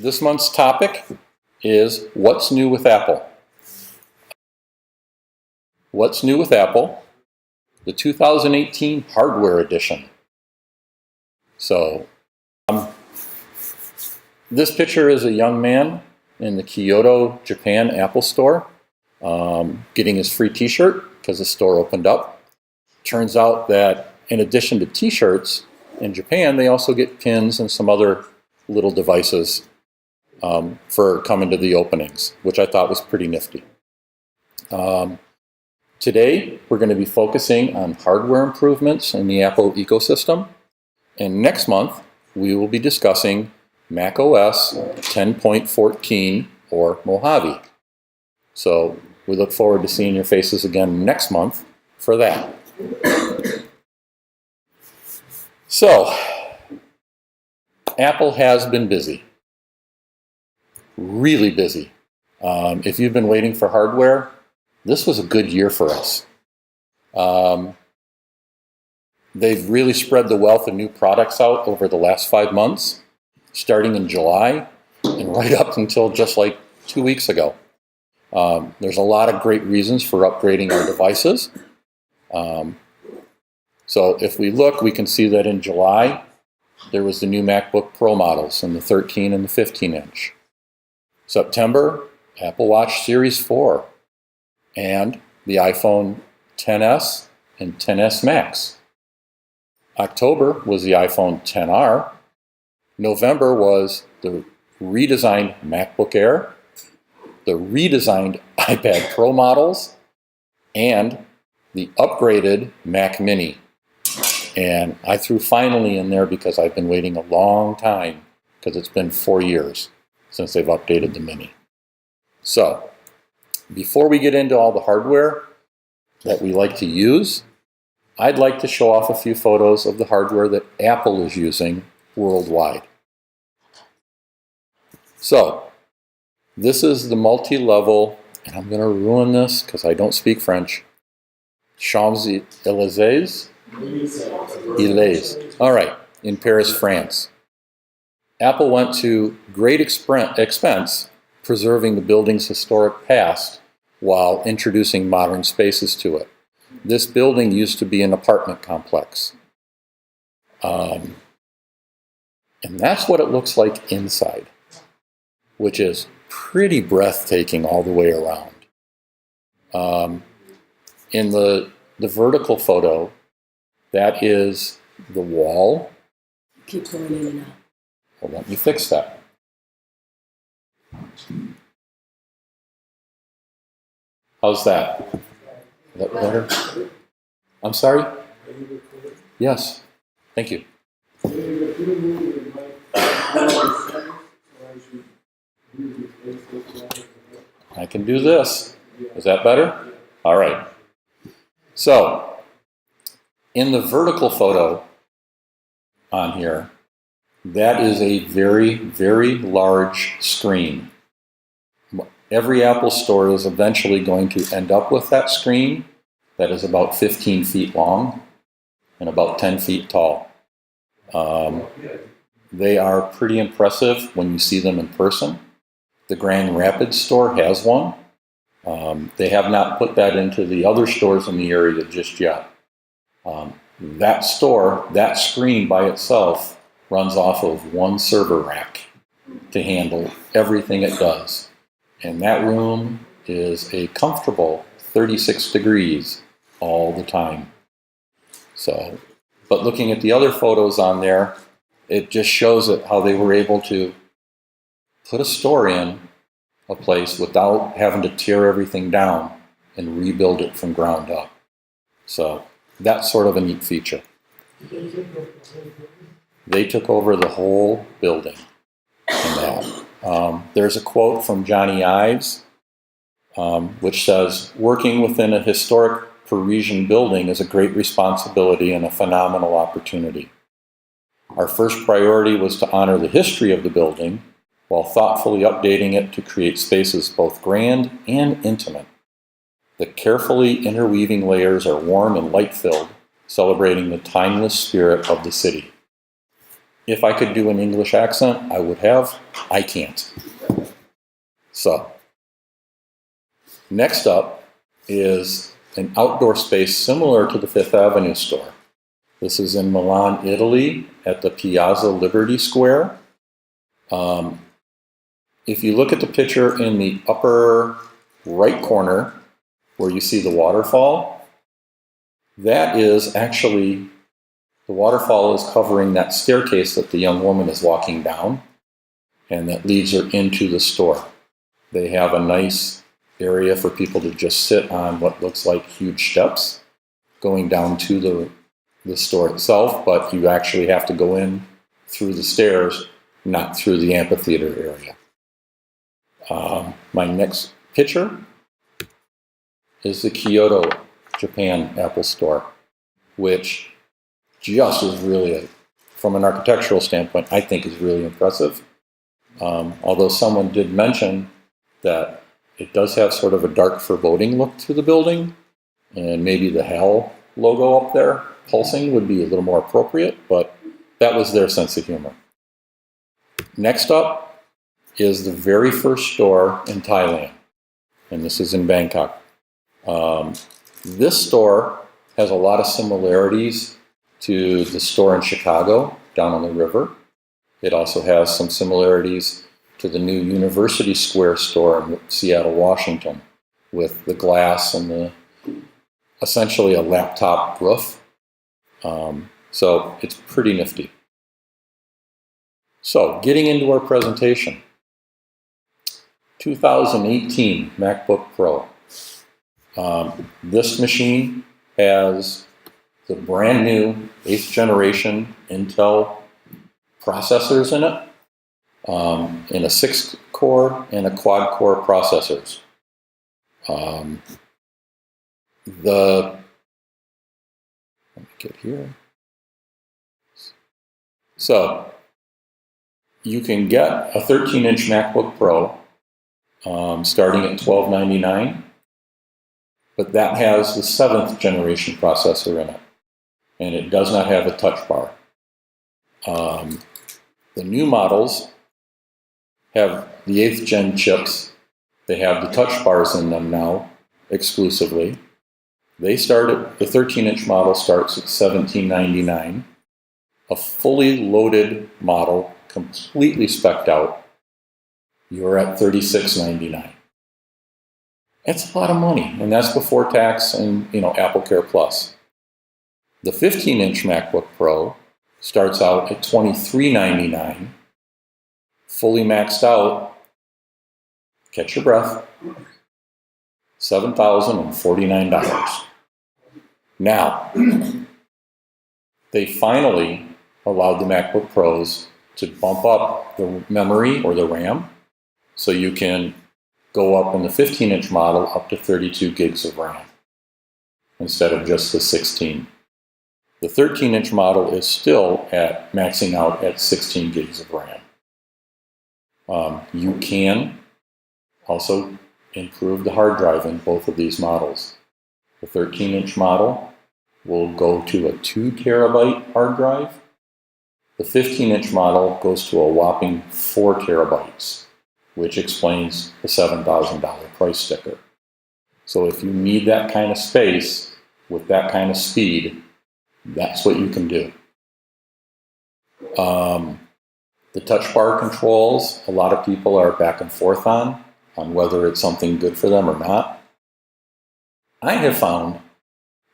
This month's topic is what's new with Apple. What's new with Apple? The 2018 hardware edition. So, this picture is a young man in the Kyoto, Japan Apple store getting his free t-shirt because the store opened up. Turns out that in addition to t-shirts, in Japan they also get pins and some other little devices for coming to the openings, which I thought was pretty nifty. Today we're going to be focusing on hardware improvements in the Apple ecosystem, and next month we will be discussing macOS 10.14 or Mojave. So we look forward to seeing your faces again next month for that. So, Apple has been busy. Really busy. If you've been waiting for hardware, this was a good year for us. They've really spread the wealth of new products out over the last 5 months, starting in July and right up until just like 2 weeks ago. There's a lot of great reasons for upgrading our devices. So if we look, we can see that in July, there was the new MacBook Pro models in the 13 and the 15 inch. September, Apple Watch Series 4 and the iPhone XS and XS Max. October was the iPhone XR. November was the redesigned MacBook Air, the redesigned iPad Pro models, and the upgraded Mac Mini. And I threw finally in there because I've been waiting a long time, because it's been 4 years since they've updated the Mini. So, before we get into all the hardware that we like to use, I'd like to show off a few photos of the hardware that Apple is using worldwide. So, this is the multi-level, and I'm going to ruin this because I don't speak French, Champs-Élysées? Élysées. All right, in Paris, France. Apple went to great expense preserving the building's historic past while introducing modern spaces to it. This building used to be an apartment complex. And that's what it looks like inside, which is pretty breathtaking all the way around. In the vertical photo, that is the wall. Keep going in and out. Well, let me fix that. How's that? Is that better? I'm sorry? Yes. Thank you. I can do this. Is that better? All right. So, in the vertical photo on here, that is a very, very large screen. Every Apple store is eventually going to end up with that screen that is about 15 feet long and about 10 feet tall. They are pretty impressive when you see them in person. The Grand Rapids store has one. They have not put that into the other stores in the area just yet. That store, that screen by itself, runs off of one server rack to handle everything it does. And that room is a comfortable 36 degrees all the time. So, but looking at the other photos on there, it just shows it how they were able to put a store in a place without having to tear everything down and rebuild it from ground up. So that's sort of a neat feature. They took over the whole building. There's a quote from Johnny Ives, which says, "Working within a historic Parisian building is a great responsibility and a phenomenal opportunity. Our first priority was to honor the history of the building while thoughtfully updating it to create spaces both grand and intimate. The carefully interweaving layers are warm and light-filled, celebrating the timeless spirit of the city." if I could do an English accent, I would have. I can't. So, next up is an outdoor space similar to the Fifth Avenue store. This is in Milan, Italy, at the Piazza Liberty Square. If you look at the picture in the upper right corner, where you see the waterfall, that is actually, the waterfall is covering that staircase that the young woman is walking down, and that leads her into the store. They have a nice area for people to just sit on what looks like huge steps going down to the store itself, but you actually have to go in through the stairs, not through the amphitheater area. My next picture is the Kyoto, Japan Apple Store, which just is really, from an architectural standpoint, I think is really impressive. Although someone did mention that it does have sort of a dark foreboding look to the building, and maybe the HAL logo up there, pulsing, would be a little more appropriate, but that was their sense of humor. Next up is the very first store in Thailand, and this is in Bangkok. This store has a lot of similarities to the store in Chicago, down on the river. It also has some similarities to the new University Square store in Seattle, Washington, with the glass and essentially a laptop roof. So it's pretty nifty. So getting into our presentation, 2018 MacBook Pro. This machine has the brand new 8th generation Intel processors in it, in a 6-core and a quad-core processors. Let me get here. So you can get a 13-inch MacBook Pro starting at $1299, but that has the 7th generation processor in it, and it does not have a touch bar. The new models have the 8th gen chips. They have the touch bars in them now exclusively. The 13-inch model starts at $1799. A fully loaded model, completely spec'd out, you're at $3699. That's a lot of money, and that's before tax and Apple Care Plus. The 15-inch MacBook Pro starts out at $2399, fully maxed out, catch your breath, $7,049. Now, they finally allowed the MacBook Pros to bump up the memory or the RAM, so you can go up in the 15-inch model up to 32 gigs of RAM instead of just the 16. The 13-inch model is still maxing out at 16 gigs of RAM. You can also improve the hard drive in both of these models. The 13-inch model will go to a 2 terabyte hard drive. The 15-inch model goes to a whopping 4 terabytes, which explains the $7,000 price sticker. So if you need that kind of space with that kind of speed, that's what you can do. The touch bar controls, a lot of people are back and forth on whether it's something good for them or not. I have found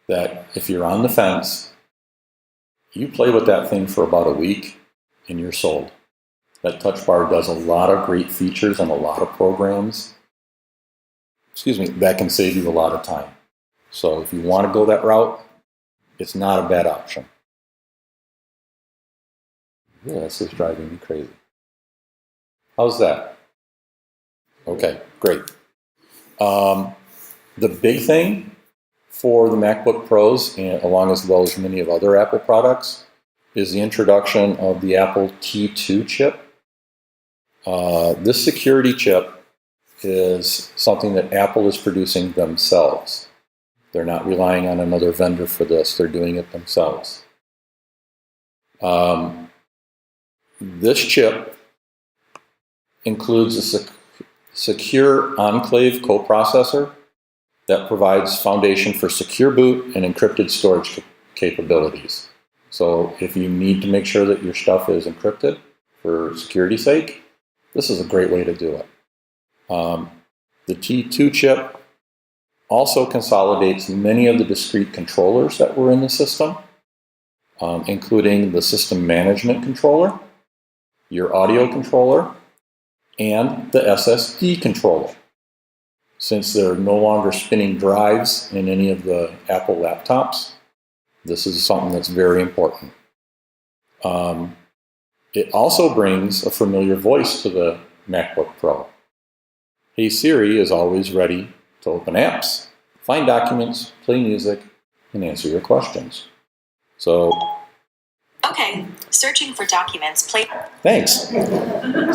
that if you're on the fence, you play with that thing for about a week and you're sold. That touch bar does a lot of great features and a lot of programs. That can save you a lot of time. So if you want to go that route, it's not a bad option. Yeah, this is driving me crazy. How's that? Okay, great. The big thing for the MacBook Pros, and along as well as many of other Apple products, is the introduction of the Apple T2 chip. This security chip is something that Apple is producing themselves. They're not relying on another vendor for this. They're doing it themselves. This chip includes a secure enclave coprocessor that provides foundation for secure boot and encrypted storage capabilities. So if you need to make sure that your stuff is encrypted for security's sake, this is a great way to do it. The T2 chip also consolidates many of the discrete controllers that were in the system, including the system management controller, your audio controller, and the SSD controller. Since they're no longer spinning drives in any of the Apple laptops, this is something that's very important. It also brings a familiar voice to the MacBook Pro. Hey Siri is always ready to open apps, find documents, play music, and answer your questions. So, okay, searching for documents, play. Thanks.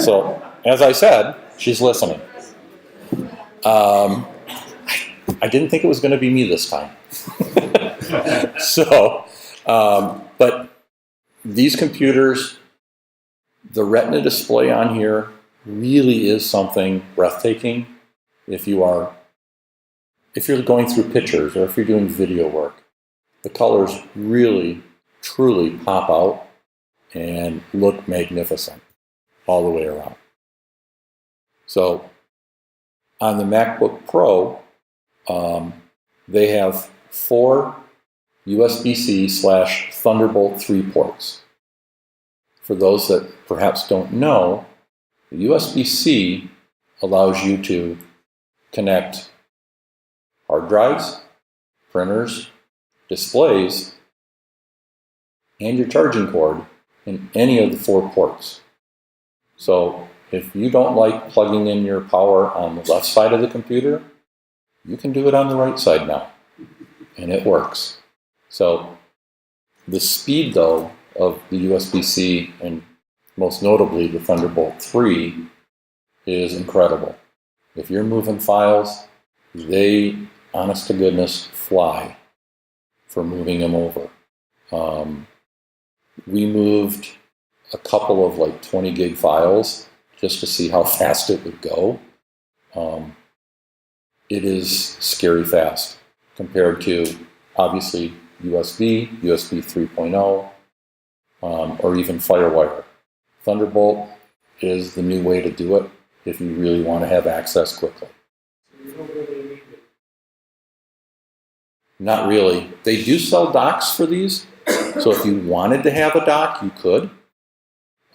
So, as I said, she's listening. I didn't think it was going to be me this time. So, but these computers, the Retina display on here really is something breathtaking if you're going through pictures or if you're doing video work. The colors really, truly pop out and look magnificent all the way around. So on the MacBook Pro, they have 4 USB-C/Thunderbolt 3 ports. For those that perhaps don't know, the USB-C allows you to connect hard drives, printers, displays, and your charging cord in any of the 4 ports. So if you don't like plugging in your power on the left side of the computer, you can do it on the right side now, and it works. So the speed, though, of the USB-C, and most notably the Thunderbolt 3, is incredible. If you're moving files, they, honest to goodness, fly for moving them over. We moved a couple of 20 gig files just to see how fast it would go. It is scary fast compared to, obviously, USB 3.0, or even FireWire. Thunderbolt is the new way to do it if you really want to have access quickly. Not really. They do sell docks for these, so if you wanted to have a dock, you could.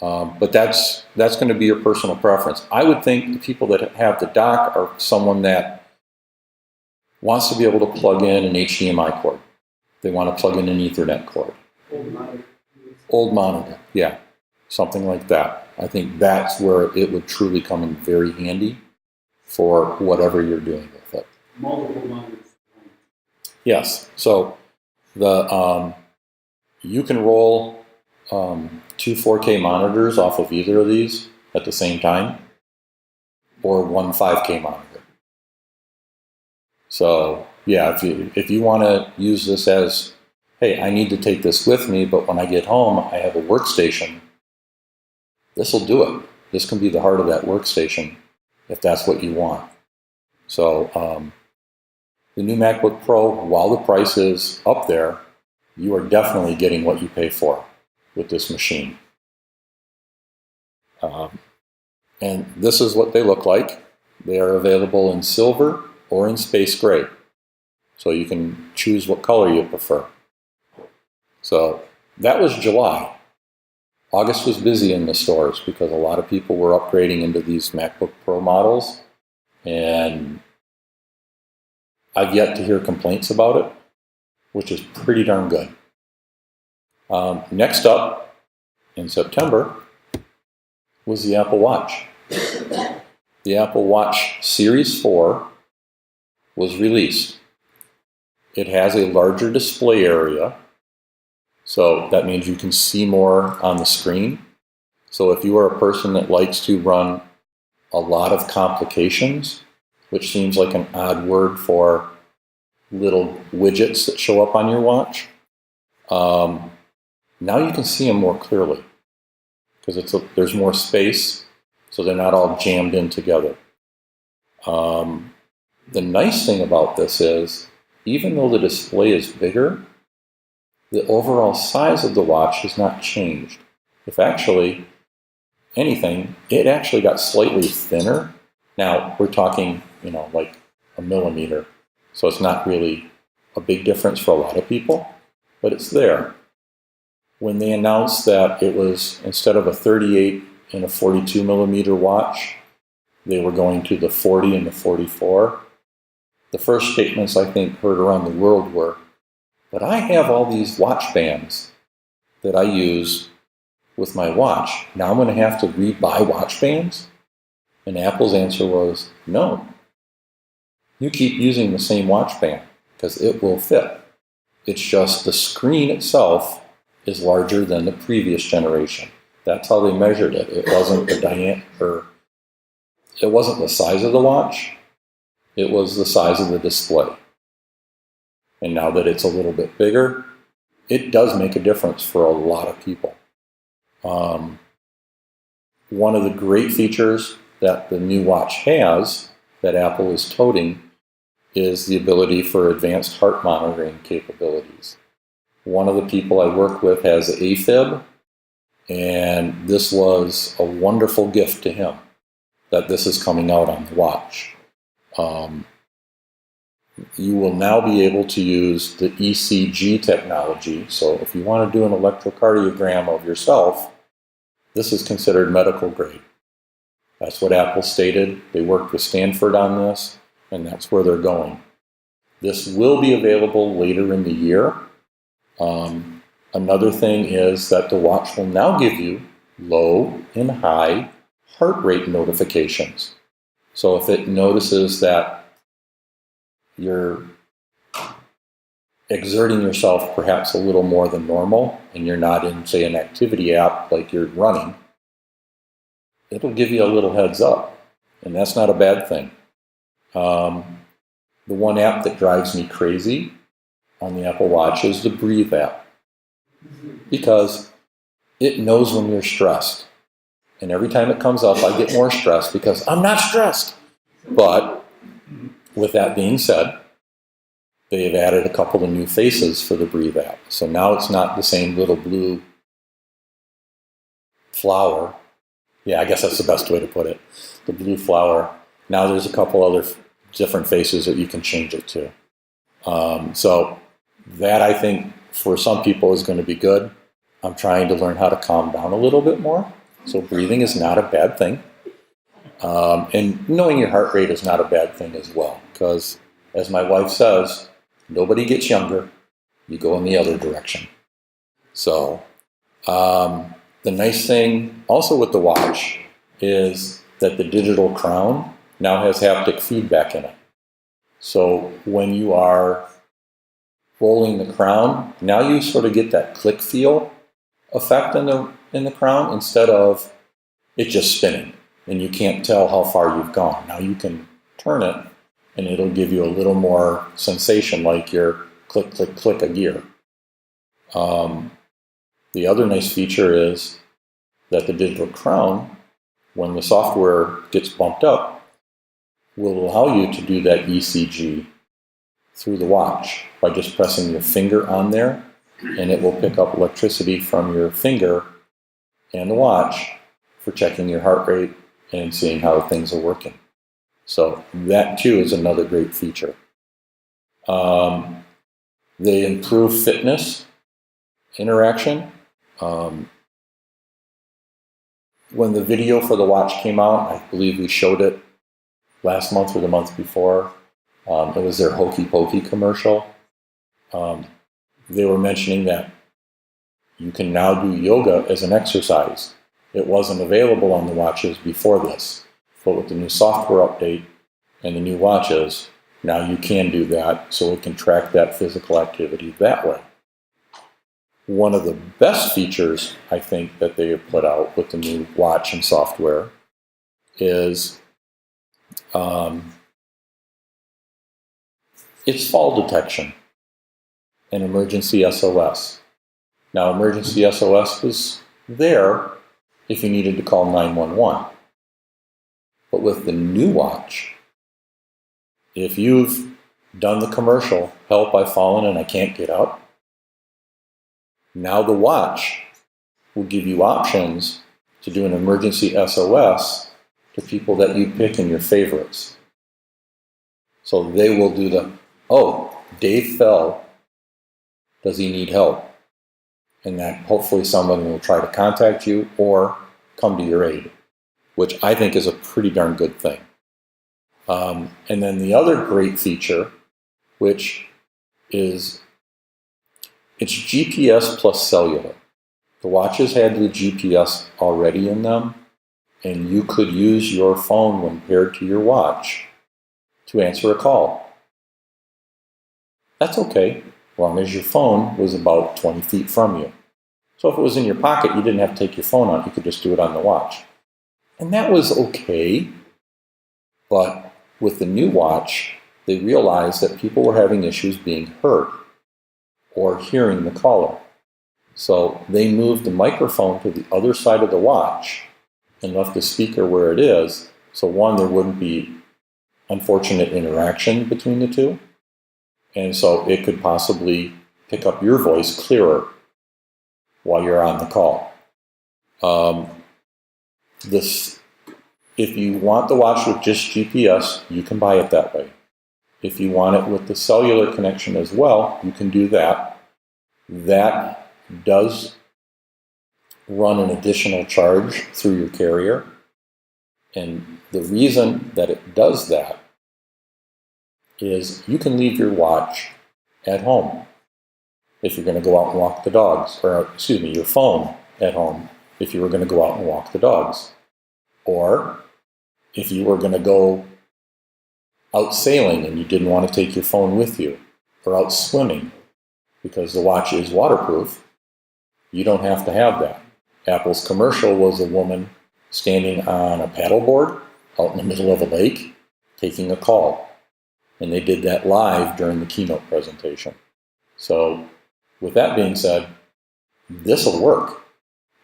But that's going to be your personal preference. I would think the people that have the dock are someone that wants to be able to plug in an HDMI cord. They want to plug in an Ethernet cord. Old monitor, yeah, something like that. I think that's where it would truly come in very handy for whatever you're doing with it. Multiple monitors. Yes, so you can roll 2 4K monitors off of either of these at the same time, or 1 5K monitor. So yeah, if you want to use this as, hey, I need to take this with me, but when I get home I have a workstation, this will do it. This can be the heart of that workstation if that's what you want. So the new MacBook Pro, while the price is up there, you are definitely getting what you pay for with this machine. And this is what they look like. They are available in silver or in space gray. So you can choose what color you prefer. So that was July. August was busy in the stores because a lot of people were upgrading into these MacBook Pro models, and I've yet to hear complaints about it, which is pretty darn good. Next up, in September, was the Apple Watch. The Apple Watch Series 4 was released. It has a larger display area, so that means you can see more on the screen. So if you are a person that likes to run a lot of complications, which seems like an odd word for little widgets that show up on your watch, now you can see them more clearly. because there's more space, so they're not all jammed in together. The nice thing about this is, even though the display is bigger, the overall size of the watch has not changed. If actually anything, it actually got slightly thinner. Now, we're talking, like a millimeter. So it's not really a big difference for a lot of people, but it's there. When they announced that it was, instead of a 38 and a 42 millimeter watch, they were going to the 40 and the 44, the first statements I think heard around the world were, but I have all these watch bands that I use with my watch. Now I'm going to have to rebuy watch bands? And Apple's answer was, no. You keep using the same watch band because it will fit. It's just the screen itself is larger than the previous generation. That's how they measured it. It wasn't it wasn't the size of the watch. It was the size of the display. And now that it's a little bit bigger, it does make a difference for a lot of people. One of the great features that the new watch has, that Apple is toting, is the ability for advanced heart monitoring capabilities. One of the people I work with has AFib, and this was a wonderful gift to him, that this is coming out on the watch. You will now be able to use the ECG technology. So if you want to do an electrocardiogram of yourself, this is considered medical grade. That's what Apple stated. They worked with Stanford on this, and that's where they're going. This will be available later in the year. Another thing is that the watch will now give you low and high heart rate notifications. So if it notices that you're exerting yourself perhaps a little more than normal and you're not in, say, an activity app like you're running, it'll give you a little heads up, and that's not a bad thing. The one app that drives me crazy on the Apple Watch is the Breathe app, because it knows when you're stressed. And every time it comes up, I get more stressed because I'm not stressed. But with that being said, they have added a couple of new faces for the Breathe app. So now it's not the same little blue flower. Yeah, I guess that's the best way to put it. The blue flower. Now there's a couple other different faces that you can change it to. So that, I think, for some people is going to be good. I'm trying to learn how to calm down a little bit more. So breathing is not a bad thing. And knowing your heart rate is not a bad thing as well. Because, as my wife says, nobody gets younger. You go in the other direction. So the nice thing also with the watch is that the digital crown now has haptic feedback in it. So when you are rolling the crown, now you sort of get that click feel effect in the crown instead of it just spinning and you can't tell how far you've gone. Now you can turn it and it'll give you a little more sensation, like you're click, click, click a gear. The other nice feature is that the digital crown, when the software gets bumped up, will allow you to do that ECG through the watch by just pressing your finger on there, and it will pick up electricity from your finger and the watch for checking your heart rate and seeing how things are working. So that too is another great feature. They improve fitness interaction. When the video for the watch came out, I believe we showed it last month or the month before. It was their Hokey Pokey commercial. They were mentioning that you can now do yoga as an exercise. It wasn't available on the watches before this, but with the new software update and the new watches, now you can do that, so it can track that physical activity that way. One of the best features, I think, that they have put out with the new watch and software is it's fall detection and emergency SOS. Now, emergency SOS was there, if you needed to call 911. But with the new watch, if you've done the commercial, help, I've fallen and I can't get up, now the watch will give you options to do an emergency SOS to people that you pick in your favorites. So they will do the, oh, Dave fell, does he need help? And that hopefully someone will try to contact you or come to your aid, which I think is a pretty darn good thing. And then the other great feature, which is, it's GPS plus cellular. The watches had the GPS already in them, and you could use your phone when paired to your watch to answer a call. That's okay, as long as your phone was about 20 feet from you. So if it was in your pocket, you didn't have to take your phone out, you could just do it on the watch. And that was okay, but with the new watch, they realized that people were having issues being heard or hearing the caller. So they moved the microphone to the other side of the watch and left the speaker where it is. So one, there wouldn't be unfortunate interaction between the two. And so it could possibly pick up your voice clearer while you're on the call. If you want the watch with just GPS, you can buy it that way. If you want it with the cellular connection as well, you can do that. That does run an additional charge through your carrier. And the reason that it does that is you can leave your watch at home if you're going to go out and walk the dogs, or excuse me, your phone at home if you were going to go out and walk the dogs. Or if you were going to go out sailing and you didn't want to take your phone with you, or out swimming because the watch is waterproof, you don't have to have that. Apple's commercial was a woman standing on a paddleboard out in the middle of a lake taking a call. And they did that live during the keynote presentation. So with that being said, this will work,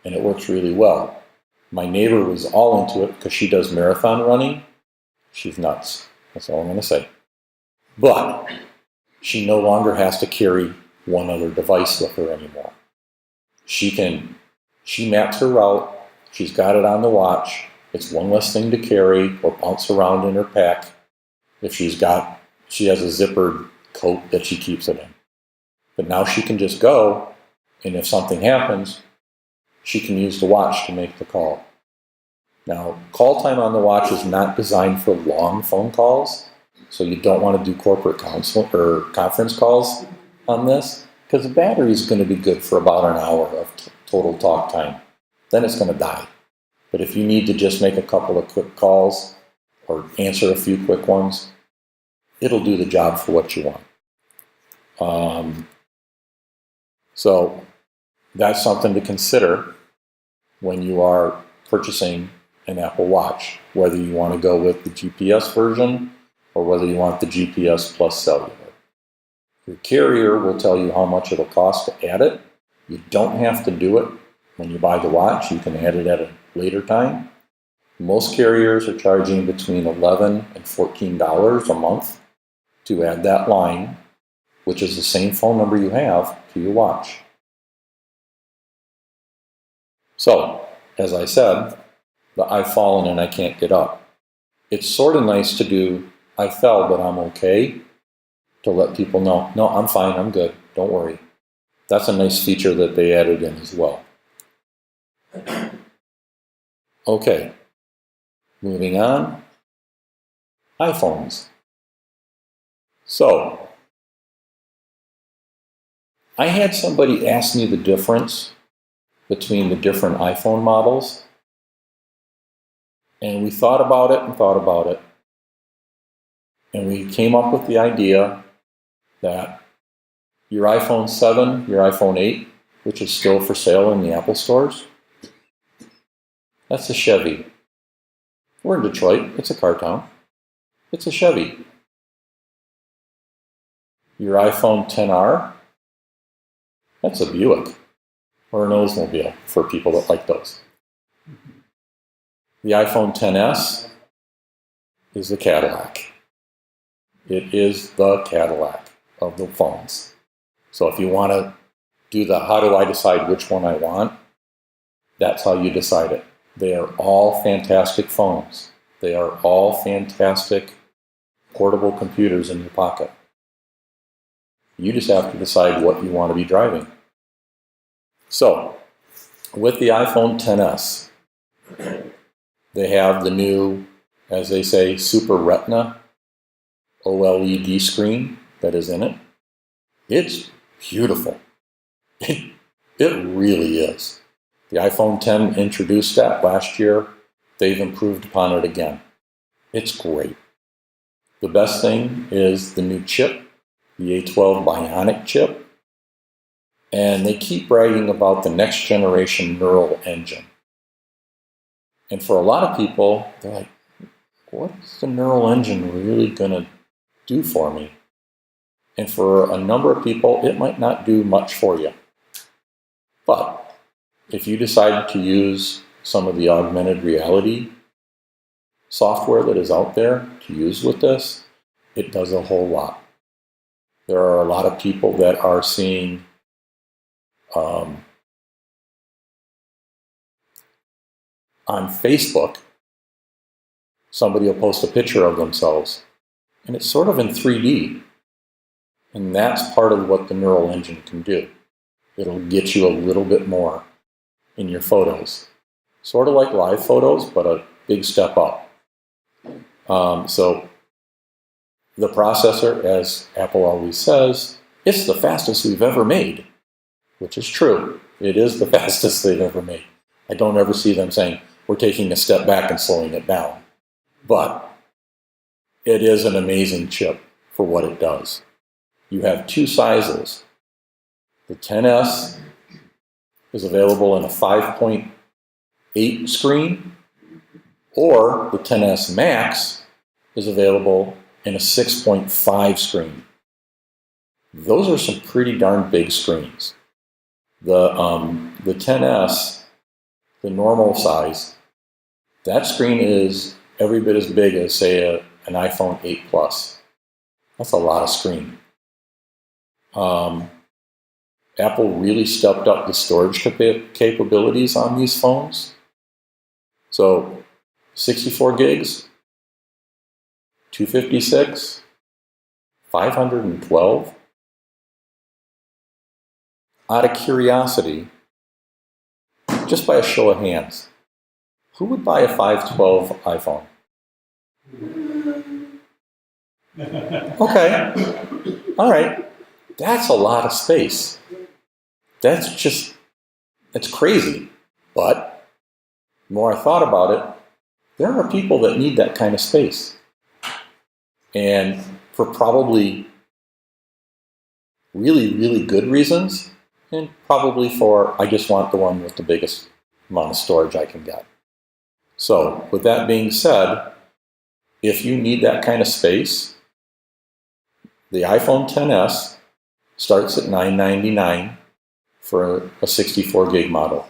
and it works really well. My neighbor was all into it because she does marathon running. She's nuts. That's all I'm going to say. But she no longer has to carry one other device with her anymore. She maps her route. She's got it on the watch. It's one less thing to carry or bounce around in her pack. If she has a zippered coat that she keeps it in. But now she can just go, and if something happens, she can use the watch to make the call. Now, call time on the watch is not designed for long phone calls, so you don't want to do corporate counsel or conference calls on this, because the battery is going to be good for about an hour of total talk time. Then it's going to die. But if you need to just make a couple of quick calls or answer a few quick ones, it'll do the job for what you want. So that's something to consider when you are purchasing an Apple Watch, whether you want to go with the GPS version or whether you want the GPS plus cellular. Your carrier will tell you how much it'll cost to add it. You don't have to do it when you buy the watch. You can add it at a later time. Most carriers are charging between $11 and $14 a month to add that line, which is the same phone number you have, to your watch. So, as I said, the I've fallen and I can't get up. It's sort of nice to do I fell but I'm okay, to let people know, no, I'm fine, I'm good, don't worry. That's a nice feature that they added in as well. Okay, moving on. iPhones. So, I had somebody ask me the difference between the different iPhone models, and we thought about it, and we came up with the idea that your iPhone 7, your iPhone 8, which is still for sale in the Apple stores, that's a Chevy. We're in Detroit, it's a car town. It's a Chevy. Your iPhone XR, that's a Buick, or an Oldsmobile for people that like those. The iPhone XS is the Cadillac. It is the Cadillac of the phones. So if you want to do the how do I decide which one I want, that's how you decide it. They are all fantastic phones. They are all fantastic portable computers in your pocket. You just have to decide what you want to be driving. So, with the iPhone XS, they have the new, as they say, Super Retina OLED screen that is in it. It's beautiful. It really is. The iPhone X introduced that last year. They've improved upon it again. It's great. The best thing is the new chip, the A12 Bionic chip. And they keep bragging about the next generation neural engine. And for a lot of people, they're like, what's the neural engine really going to do for me? And for a number of people, it might not do much for you. But if you decide to use some of the augmented reality software that is out there to use with this, it does a whole lot. There are a lot of people that are seeing on Facebook, somebody will post a picture of themselves, and it's sort of in 3D. And that's part of what the neural engine can do. It'll get you a little bit more in your photos. Sort of like live photos, but a big step up. So the processor, as Apple always says, it's the fastest we've ever made, which is true. It is the fastest they've ever made. I don't ever see them saying, we're taking a step back and slowing it down. But it is an amazing chip for what it does. You have two sizes. The XS is available in a 5.8 screen, or the XS Max is available in a 6.5 screen. Those are some pretty darn big screens. The XS, the normal size, that screen is every bit as big as, say, an iPhone 8 Plus. That's a lot of screen. Apple really stepped up the storage capabilities on these phones. So 64 gigs, 256, 512. Out of curiosity, just by a show of hands, who would buy a 512 iPhone? Okay, all right. That's a lot of space. That's crazy. But the more I thought about it, there are people that need that kind of space. And for probably really, really good reasons, and probably for, I just want the one with the biggest amount of storage I can get. So, with that being said, if you need that kind of space, the iPhone XS starts at $999 for a 64 gig model.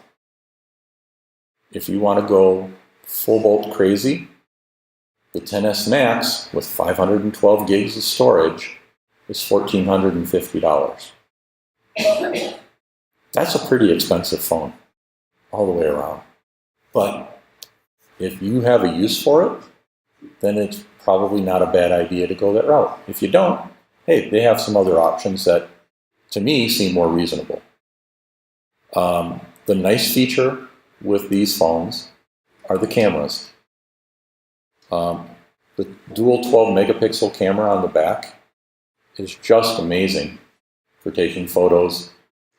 If you want to go full bolt crazy, the XS Max with 512 gigs of storage is $1,450. That's a pretty expensive phone all the way around. But if you have a use for it, then it's probably not a bad idea to go that route. If you don't, hey, they have some other options that, to me, seem more reasonable. The nice feature with these phones are the cameras. The dual 12 megapixel camera on the back is just amazing for taking photos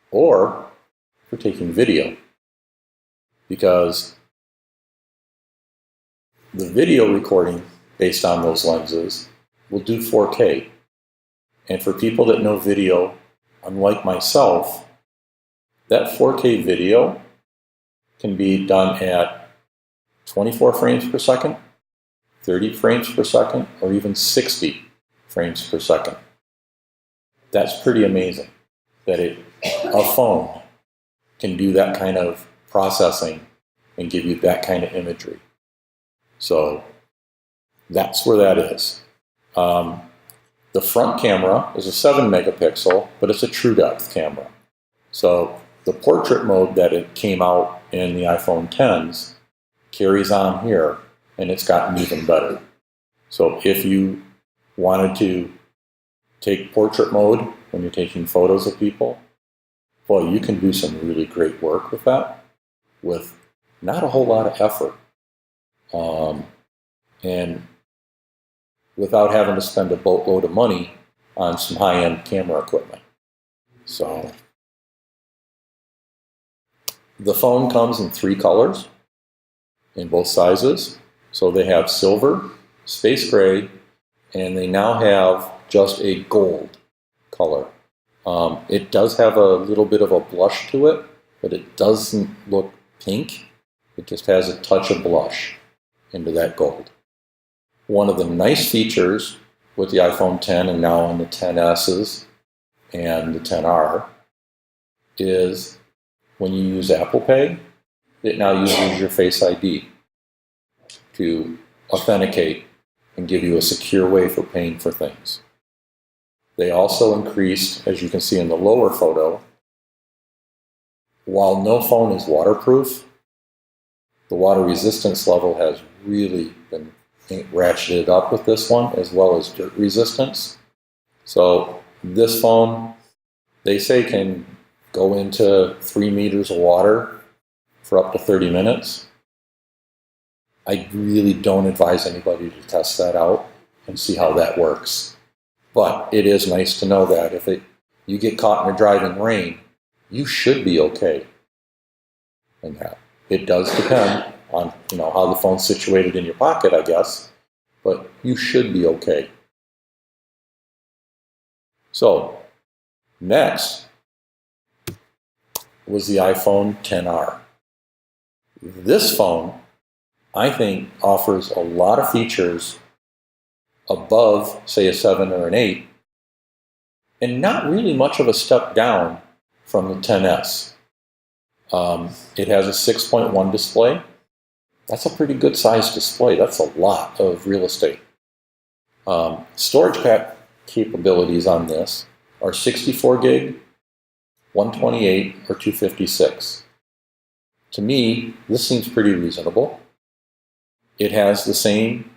or for taking video, because the video recording based on those lenses will do 4K. And for people that know video, unlike myself, that 4K video can be done at 24 frames per second, 30 frames per second, or even 60 frames per second. That's pretty amazing that a phone can do that kind of processing and give you that kind of imagery. So that's where that is. The front camera is a 7 megapixel, but it's a true depth camera. So the portrait mode that it came out in the iPhone 10s carries on here, and it's gotten even better. So if you wanted to take portrait mode when you're taking photos of people, well, you can do some really great work with that with not a whole lot of effort. And without having to spend a boatload of money on some high-end camera equipment. So the phone comes in 3 colors in both sizes. So they have silver, space gray, and they now have just a gold color. It does have a little bit of a blush to it, but it doesn't look pink. It just has a touch of blush into that gold. One of the nice features with the iPhone 10 and now on the 10s's and the 10R is when you use Apple Pay, it now uses your Face ID to authenticate and give you a secure way for paying for things. They also increased, as you can see in the lower photo, while no phone is waterproof, the water resistance level has really been ratcheted up with this one, as well as dirt resistance. So this phone, they say, can go into 3 meters of water for up to 30 minutes. I really don't advise anybody to test that out and see how that works. But it is nice to know that if you get caught in a driving rain, you should be okay. And that it does depend on how the phone's situated in your pocket, I guess, but you should be okay. So next was the iPhone 10R. This phone, I think, offers a lot of features above, say, a 7 or an 8, and not really much of a step down from the 10s. It has a 6.1 display. That's a pretty good size display. That's a lot of real estate. Storage capabilities on this are 64 gig, 128, or 256. To me, this seems pretty reasonable. It has the same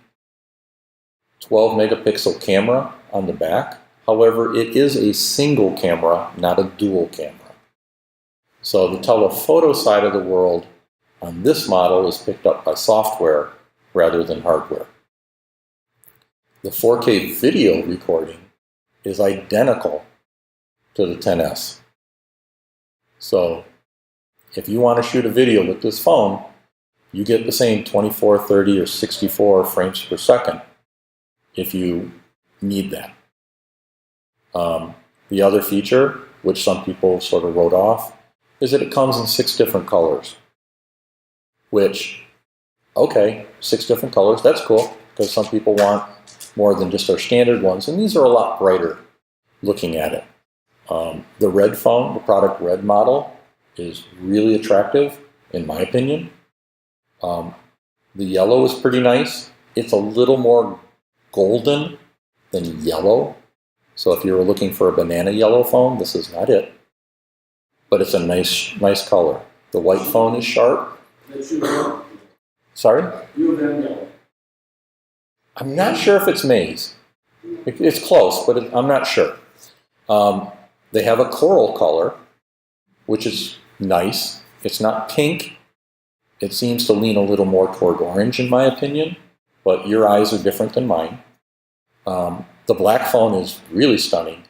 12 megapixel camera on the back. However, it is a single camera, not a dual camera. So the telephoto side of the world on this model is picked up by software rather than hardware. The 4K video recording is identical to the 10s. So if you want to shoot a video with this phone, you get the same 24, 30, or 64 frames per second if you need that. The other feature, which some people sort of wrote off, is that it comes in 6 different colors. Which, okay, 6 different colors, that's cool, because some people want more than just our standard ones, and these are a lot brighter looking at it. The red phone, the product red model, is really attractive, in my opinion. The yellow is pretty nice. It's a little more golden than yellow. So if you were looking for a banana yellow phone, this is not it. But it's a nice color. The white phone is sharp. Sorry? I'm not sure if it's maize. It's close, but I'm not sure. They have a coral color, which is nice. It's not pink. It seems to lean a little more toward orange, in my opinion, but your eyes are different than mine. The black phone is really stunning,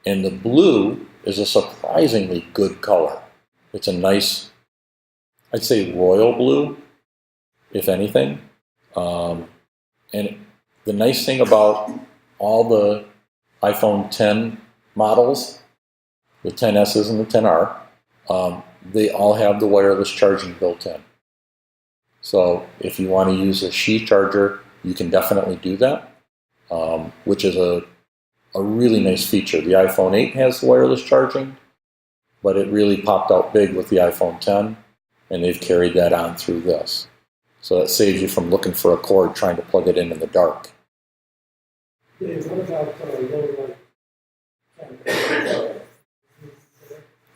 and the blue is a surprisingly good color. It's a nice, I'd say, royal blue, if anything. And the nice thing about all the iPhone 10 models, the 10s's and the 10R, they all have the wireless charging built in. So if you want to use a Qi charger, you can definitely do that, which is a really nice feature. The iPhone 8 has wireless charging, but it really popped out big with the iPhone 10, and they've carried that on through this. So that saves you from looking for a cord trying to plug it in the dark. Dave, what about low light?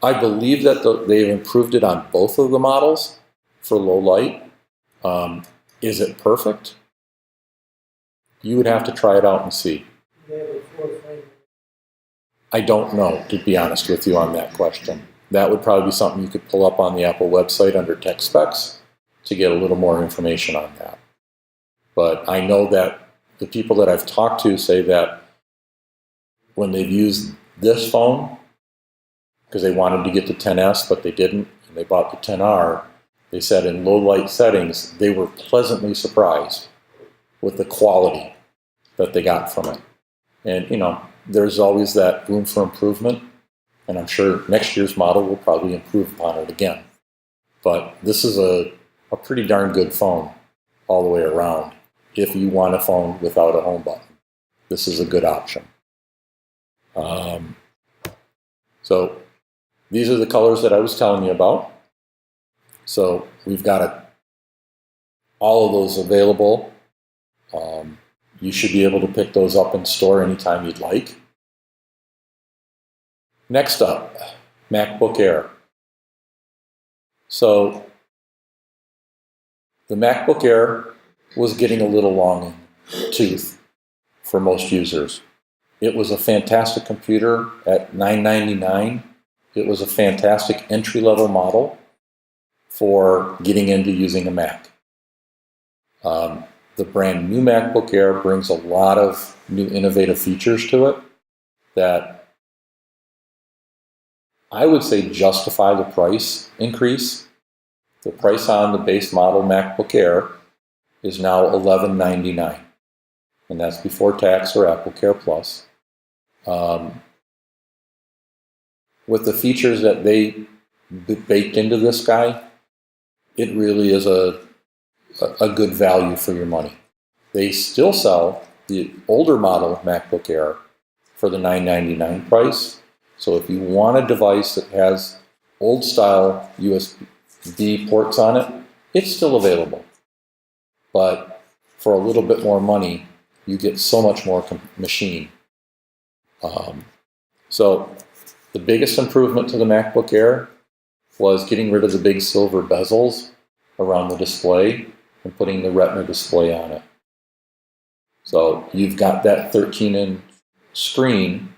I believe that they've improved it on both of the models for low light. Is it perfect? You would have to try it out and see. They have a 4-frame. I don't know, to be honest with you on that question. That would probably be something you could pull up on the Apple website under tech specs to get a little more information on that. But I know that the people that I've talked to say that when they've used this phone, because they wanted to get the 10S, but they didn't, and they bought the 10R, they said in low light settings, they were pleasantly surprised with the quality that they got from it. And, there's always that room for improvement, and I'm sure next year's model will probably improve upon it again. But this is a pretty darn good phone all the way around. If you want a phone without a home button, this is a good option. So these are the colors that I was telling you about. So we've got all of those available. You should be able to pick those up in store anytime you'd like. Next up, MacBook Air. So the MacBook Air was getting a little long in the tooth for most users. It was a fantastic computer at $999. It was a fantastic entry-level model for getting into using a Mac. The brand new MacBook Air brings a lot of new innovative features to it that I would say justify the price increase. The price on the base model MacBook Air is now $1199, and that's before tax or Apple Care Plus. With the features that they baked into this guy, it really is a good value for your money. They still sell the older model MacBook Air for the $999 price. So if you want a device that has old style USB ports on it, it's still available. But for a little bit more money, you get so much more machine. So the biggest improvement to the MacBook Air was getting rid of the big silver bezels around the display and putting the Retina display on it. So you've got that 13-inch screen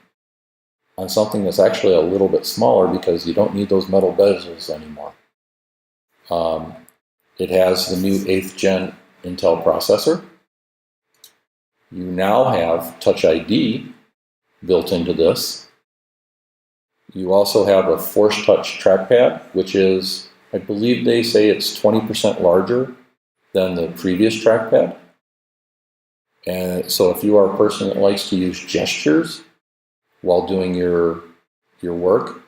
on something that's actually a little bit smaller because you don't need those metal bezels anymore. It has the new 8th gen Intel processor. You now have Touch ID built into this. You also have a Force Touch trackpad, which is, I believe they say it's 20% larger than the previous trackpad. And so if you are a person that likes to use gestures while doing your work,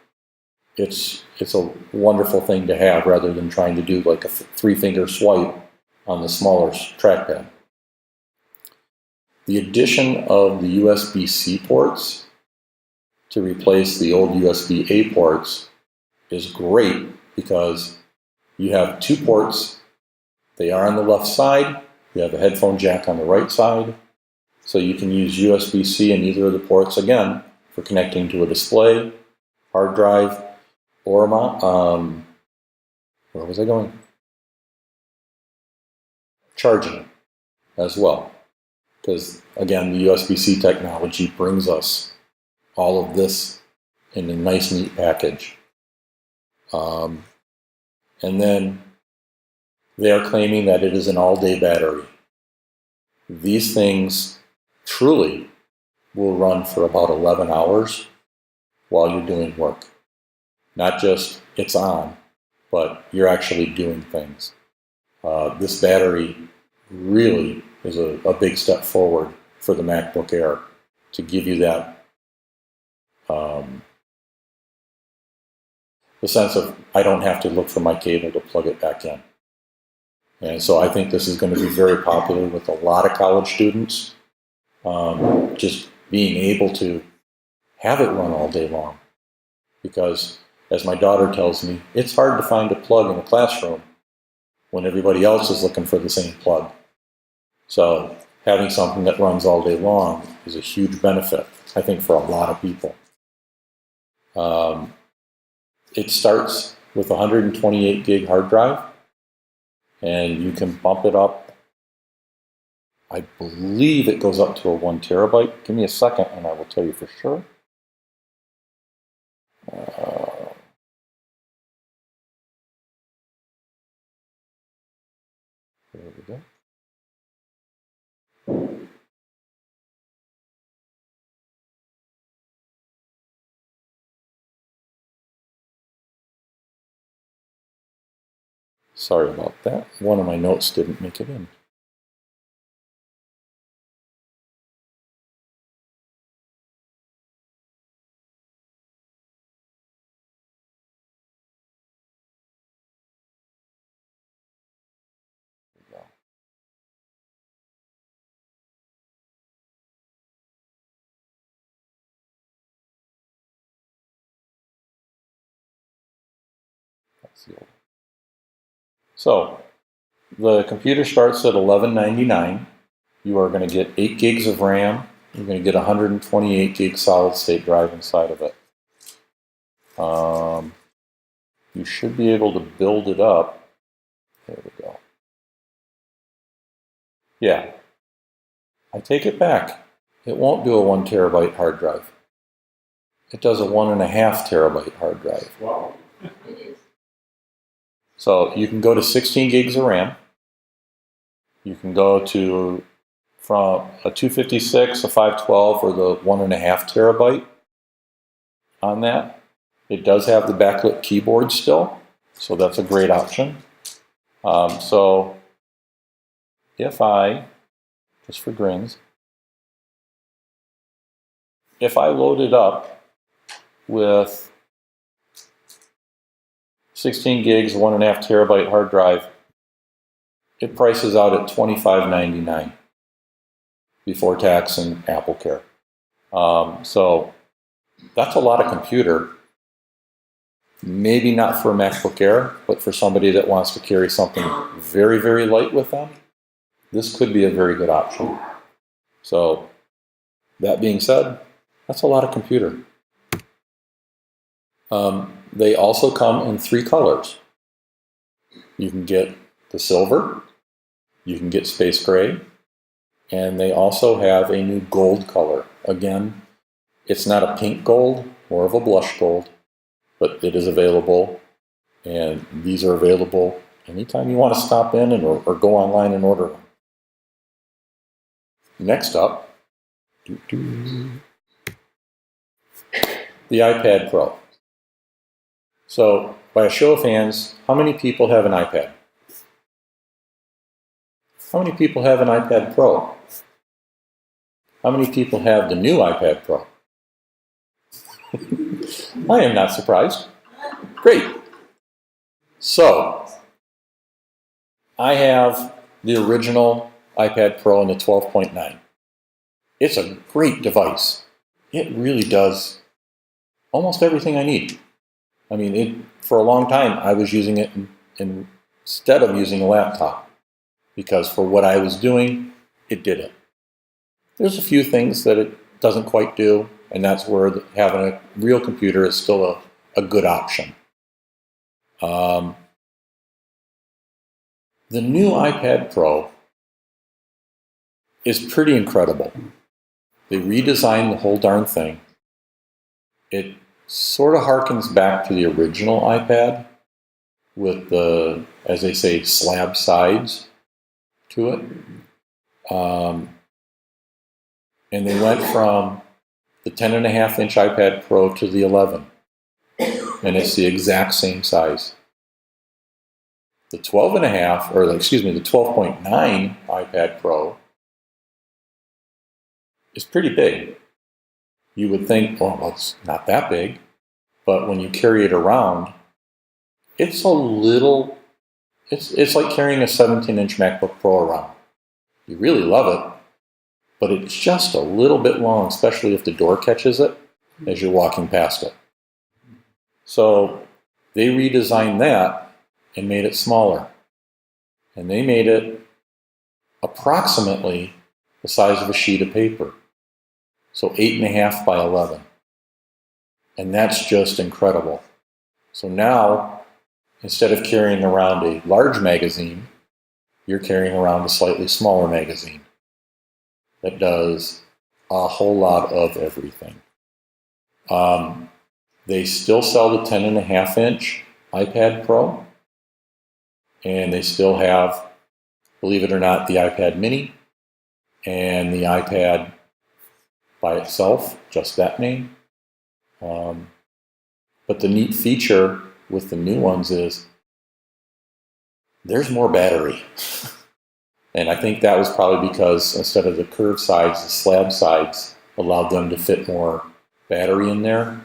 it's a wonderful thing to have rather than trying to do like a 3-finger swipe on the smaller trackpad. The addition of the USB-C ports to replace the old USB-A ports is great because you have 2 ports. They are on the left side. You have a headphone jack on the right side. So you can use USB-C in either of the ports, again, for connecting to a display, hard drive, or where was I going? Charging as well. Because, again, the USB-C technology brings us all of this in a nice, neat package. And then they are claiming that it is an all-day battery. These things truly will run for about 11 hours while you're doing work. Not just it's on, but you're actually doing things. This battery really is a big step forward for the MacBook Air to give you that the sense of I don't have to look for my cable to plug it back in. And so I think this is going to be very popular with a lot of college students, just being able to have it run all day long. Because, as my daughter tells me, it's hard to find a plug in a classroom when everybody else is looking for the same plug. So having something that runs all day long is a huge benefit, I think, for a lot of people. It starts with a 128 gig hard drive, and you can bump it up. I believe it goes up to a 1 terabyte. Give me a second and I will tell you for sure. There we go. Sorry about that. One of my notes didn't make it in. There we go. That's the old. So the computer starts at $11.99. You are going to get 8 gigs of RAM. You're going to get a 128 gig solid state drive inside of it. You should be able to build it up. There we go. Yeah, I take it back. It won't do a 1 terabyte hard drive. It does a 1.5 terabyte hard drive. Wow. So you can go to 16 gigs of RAM. You can go to from a 256, a 512, or the 1.5 terabyte on that. It does have the backlit keyboard still, so that's a great option. So if I, just for grins, if I load it up with 16 gigs, 1.5 terabyte hard drive, it prices out at $25.99 before tax and Apple Care. So that's a lot of computer. Maybe not for a MacBook Air, but for somebody that wants to carry something very, very light with them, this could be a very good option. So that being said, that's a lot of computer. They also come in 3 colors. You can get the silver, you can get space gray, and they also have a new gold color. Again, it's not a pink gold, more of a blush gold, but it is available, and these are available anytime you want to stop in or go online and order them. Next up, the iPad Pro. So, by a show of hands, how many people have an iPad? How many people have an iPad Pro? How many people have the new iPad Pro? I am not surprised. Great. So, I have the original iPad Pro and the 12.9. It's a great device. It really does almost everything I need. I mean, for a long time, I was using it instead of using a laptop, because for what I was doing, it did it. There's a few things that it doesn't quite do, and that's where having a real computer is still a good option. The new iPad Pro is pretty incredible. They redesigned the whole darn thing. It sort of harkens back to the original iPad with the, as they say, slab sides to it. And they went from the 10.5-inch iPad Pro to the 11. And it's the exact same size. The 12.5, or excuse me, the 12.9 iPad Pro is pretty big. You would think, oh, well, it's not that big. But when you carry it around, it's a little, it's like carrying a 17-inch MacBook Pro around. You really love it, but it's just a little bit long, especially if the door catches it as you're walking past it. So they redesigned that and made it smaller. And they made it approximately the size of a sheet of paper. So 8.5 by 11. And that's just incredible. So now, instead of carrying around a large magazine, you're carrying around a slightly smaller magazine that does a whole lot of everything. They still sell the 10.5-inch iPad Pro, and they still have, believe it or not, the iPad mini and the iPad by itself, just that name. But the neat feature with the new ones is there's more battery. And I think that was probably because instead of the curved sides, the slab sides allowed them to fit more battery in there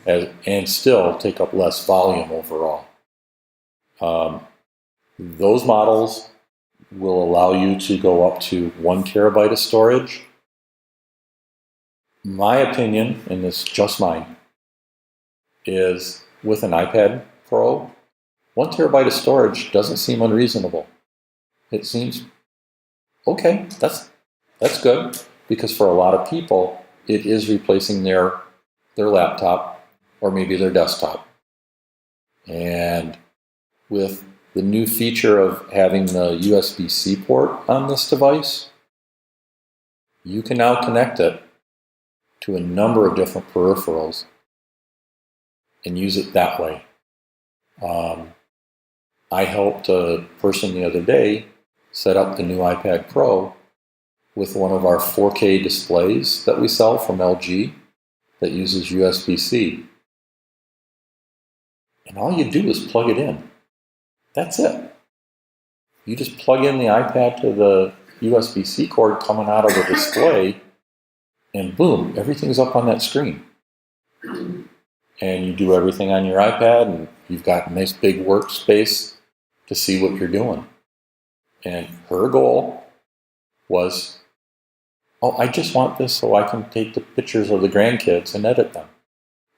and still take up less volume overall. Those models will allow you to go up to 1 terabyte of storage. My opinion, and it's just mine, is with an iPad Pro, 1 terabyte of storage doesn't seem unreasonable. It seems okay, that's good, because for a lot of people, it is replacing their laptop or maybe their desktop. And with the new feature of having the USB-C port on this device, you can now connect it to a number of different peripherals and use it that way. I helped a person the other day set up the new iPad Pro with one of our 4K displays that we sell from LG that uses USB-C. And all you do is plug it in. That's it. You just plug in the iPad to the USB-C cord coming out of the display, and boom, everything's up on that screen. And you do everything on your iPad, and you've got a nice big workspace to see what you're doing. And her goal was, I just want this so I can take the pictures of the grandkids and edit them.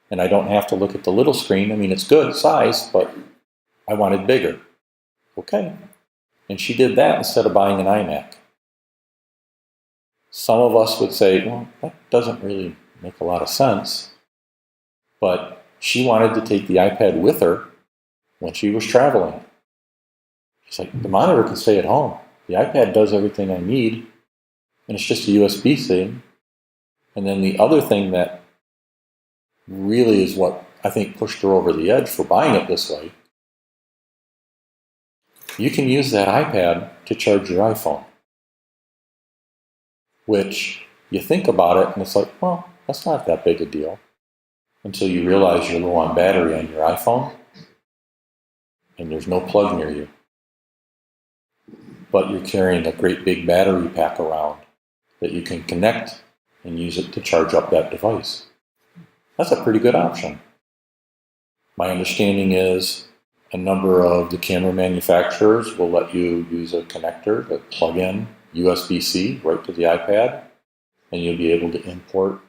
And I don't have to look at the little screen. I mean, it's good size, but I wanted bigger. Okay. And she did that instead of buying an iMac. Some of us would say, well, that doesn't really make a lot of sense. But she wanted to take the iPad with her when she was traveling. She's like, the monitor can stay at home. The iPad does everything I need, and it's just a USB-C. And then the other thing that really is what I think pushed her over the edge for buying it this way, you can use that iPad to charge your iPhone. Which, you think about it, and it's like, well, that's not that big a deal. Until you realize you're low on battery on your iPhone, and there's no plug near you. But you're carrying a great big battery pack around that you can connect and use it to charge up that device. That's a pretty good option. My understanding is a number of the camera manufacturers will let you use a connector to plug in USB-C right to the iPad, and you'll be able to import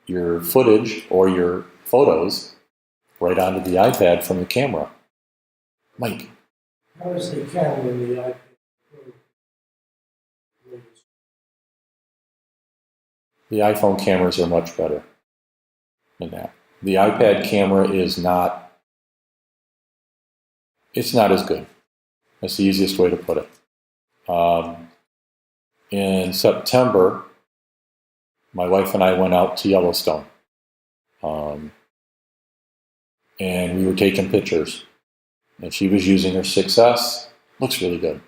your footage or your photos right onto the iPad from the camera. Mike. How does the camera in the iPad Pro? The iPhone cameras are much better than that. The iPad camera is not, it's not as good. That's the easiest way to put it. In September, my wife and I went out to Yellowstone. And we were taking pictures. And she was using her 6S, looks really good.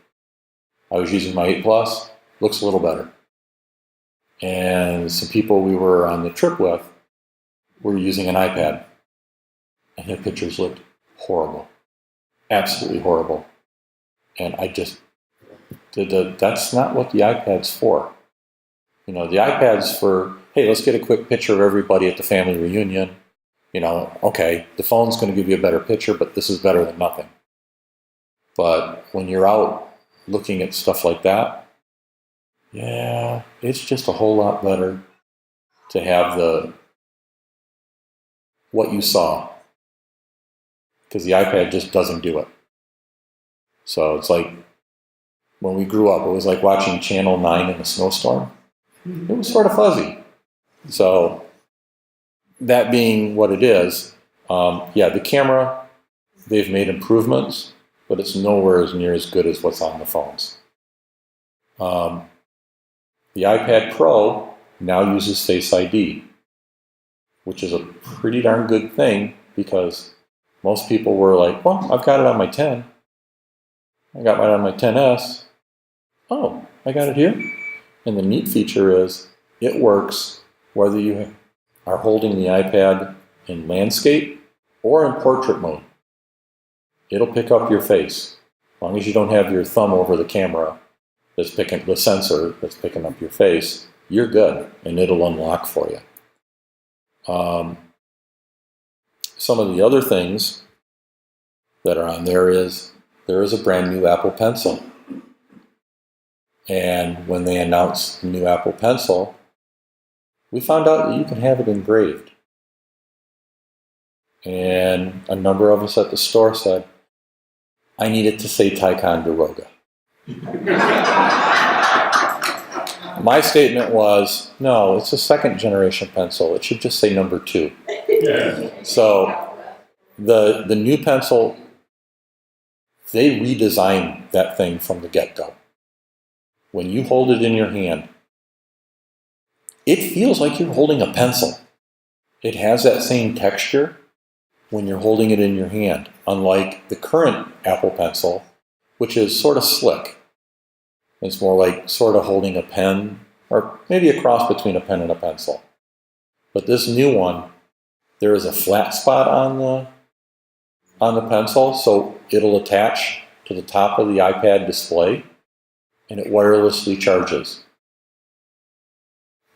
I was using my 8 Plus, looks a little better. And some people we were on the trip with were using an iPad. And their pictures looked horrible. Absolutely horrible. And I just, that's not what the iPad's for. You know, the iPad's for, hey, let's get a quick picture of everybody at the family reunion. You know, okay, the phone's going to give you a better picture, but this is better than nothing. But when you're out looking at stuff like that, yeah, it's just a whole lot better to have what you saw. Because the iPad just doesn't do it. So it's like when we grew up, it was like watching Channel 9 in a snowstorm. It was sort of fuzzy. So that being what it is, the camera, they've made improvements, but it's nowhere as near as good as what's on the phones. The iPad Pro now uses Face ID, which is a pretty darn good thing because most people were like, well, I've got it on my 10. I got mine on my 10S. Oh, I got it here. And the neat feature is it works whether you are holding the iPad in landscape or in portrait mode. It'll pick up your face. As long as you don't have your thumb over the camera that's picking the sensor that's picking up your face, you're good, and it'll unlock for you. Some of the other things that are on there is a brand new Apple Pencil. And when they announced the new Apple Pencil, we found out that you can have it engraved. And a number of us at the store said, I need it to say Ticonderoga. My statement was, no, it's a second generation pencil. It should just say number 2. Yeah. So the new pencil, they redesigned that thing from the get-go. When you hold it in your hand, it feels like you're holding a pencil. It has that same texture when you're holding it in your hand, unlike the current Apple Pencil, which is sort of slick. It's more like sort of holding a pen, or maybe a cross between a pen and a pencil. But this new one, there is a flat spot on the pencil, so it'll attach to the top of the iPad display, and it wirelessly charges.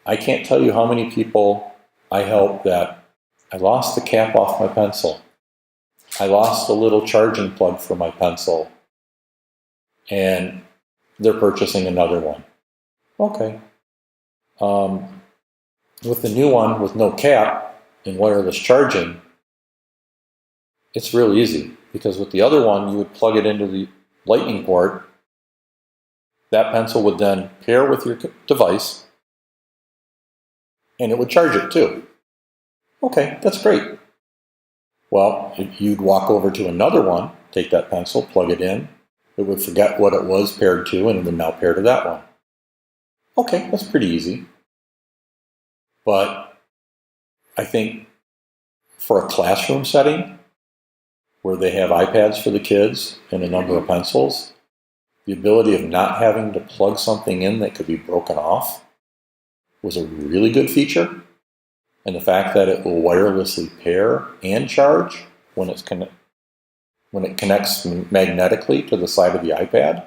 I can't tell you how many people I helped that I lost the cap off my pencil. I lost the little charging plug for my pencil, and they're purchasing another one. Okay. With the new one with no cap and wireless charging, it's real easy because with the other one, you would plug it into the lightning port. That pencil would then pair with your device and it would charge it too. Okay, that's great. Well, you'd walk over to another one, take that pencil, plug it in. It would forget what it was paired to, and it would now pair to that one. Okay, that's pretty easy. But I think for a classroom setting where they have iPads for the kids and a number of pencils, the ability of not having to plug something in that could be broken off was a really good feature. And the fact that it will wirelessly pair and charge when it connects magnetically to the side of the iPad,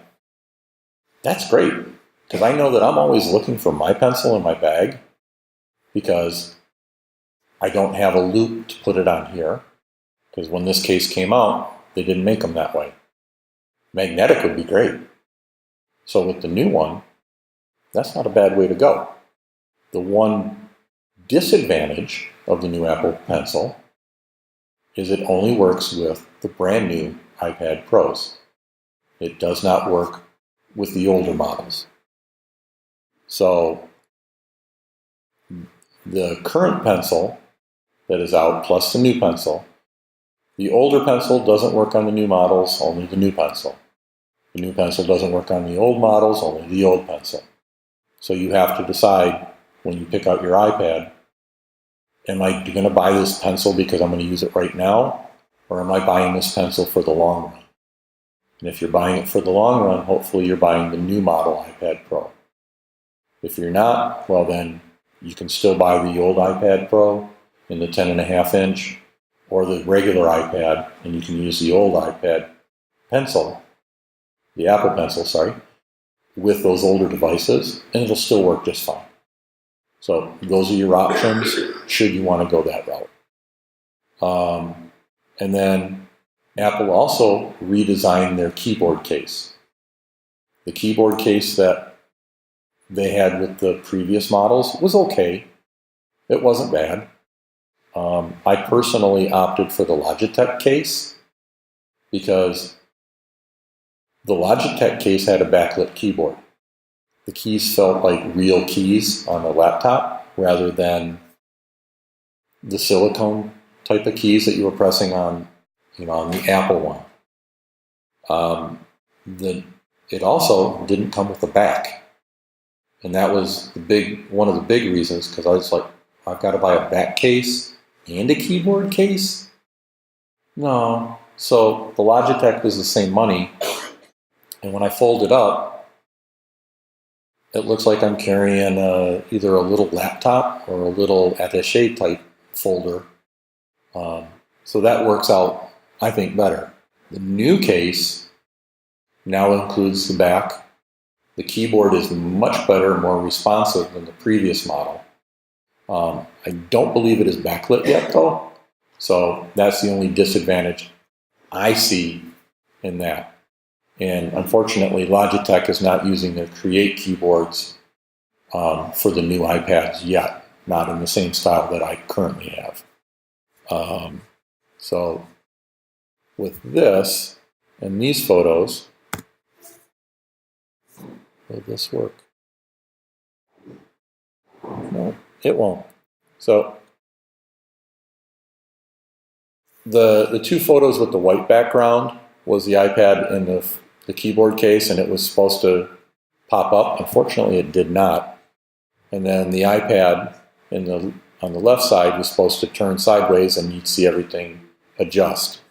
that's great. Because I know that I'm always looking for my pencil in my bag because I don't have a loop to put it on here. Because when this case came out, they didn't make them that way. Magnetic would be great. So with the new one, that's not a bad way to go. The one disadvantage of the new Apple Pencil is it only works with the brand new iPad Pros. It does not work with the older models. So the current pencil that is out plus the new pencil, the older pencil doesn't work on the new models, only the new pencil. The new pencil doesn't work on the old models, only the old pencil. So you have to decide when you pick out your iPad, am I going to buy this pencil because I'm going to use it right now, or am I buying this pencil for the long run? And if you're buying it for the long run, hopefully you're buying the new model iPad Pro. If you're not, well then you can still buy the old iPad Pro in the 10.5 inch or the regular iPad, and you can use the old iPad Pencil, the Apple Pencil, sorry, with those older devices, and it'll still work just fine. So those are your options should you want to go that route. And then Apple also redesigned their keyboard case. The keyboard case that they had with the previous models was okay. It wasn't bad. I personally opted for the Logitech case because The Logitech case had a backlit keyboard. The keys felt like real keys on the laptop rather than the silicone type of keys that you were pressing on, on the Apple one. It also didn't come with a back, and that was one of the big reasons, because I was like, I've got to buy a back case and a keyboard case? No. So the Logitech was the same money, and when I fold it up, it looks like I'm carrying either a little laptop or a little attaché type folder. So that works out, I think, better. The new case now includes the back. The keyboard is much better, more responsive than the previous model. I don't believe it is backlit yet, though. So that's the only disadvantage I see in that. And unfortunately, Logitech is not using the Create keyboards for the new iPads yet, not in the same style that I currently have. So with this and these photos, will this work? No, it won't. So the two photos with the white background was the iPad in the keyboard case, and it was supposed to pop up. Unfortunately, it did not. And then the iPad on the left side was supposed to turn sideways, and you'd see everything adjust.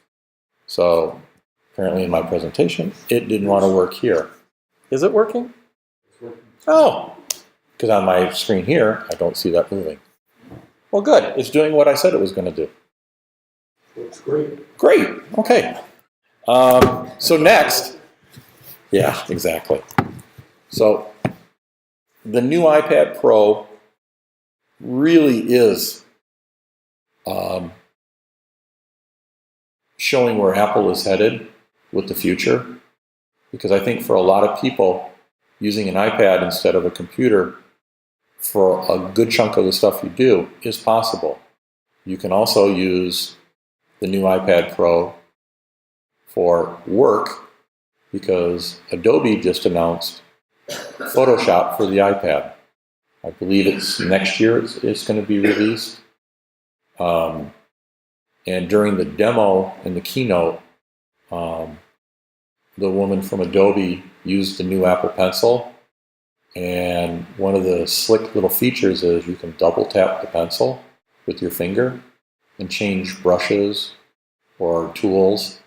So apparently in my presentation, it didn't want to work here. Is it working? It's working. Oh, because on my screen here, I don't see that moving. Well, good. It's doing what I said it was going to do. Looks great. Great. Okay. So next, yeah, exactly. So the new iPad Pro really is showing where Apple is headed with the future, because I think for a lot of people, using an iPad instead of a computer for a good chunk of the stuff you do is possible. You can also use the new iPad Pro for work, because Adobe just announced Photoshop for the iPad. I believe it's next year it's going to be released. And during the demo in the keynote, the woman from Adobe used the new Apple Pencil. And one of the slick little features is you can double tap the pencil with your finger and change brushes or tools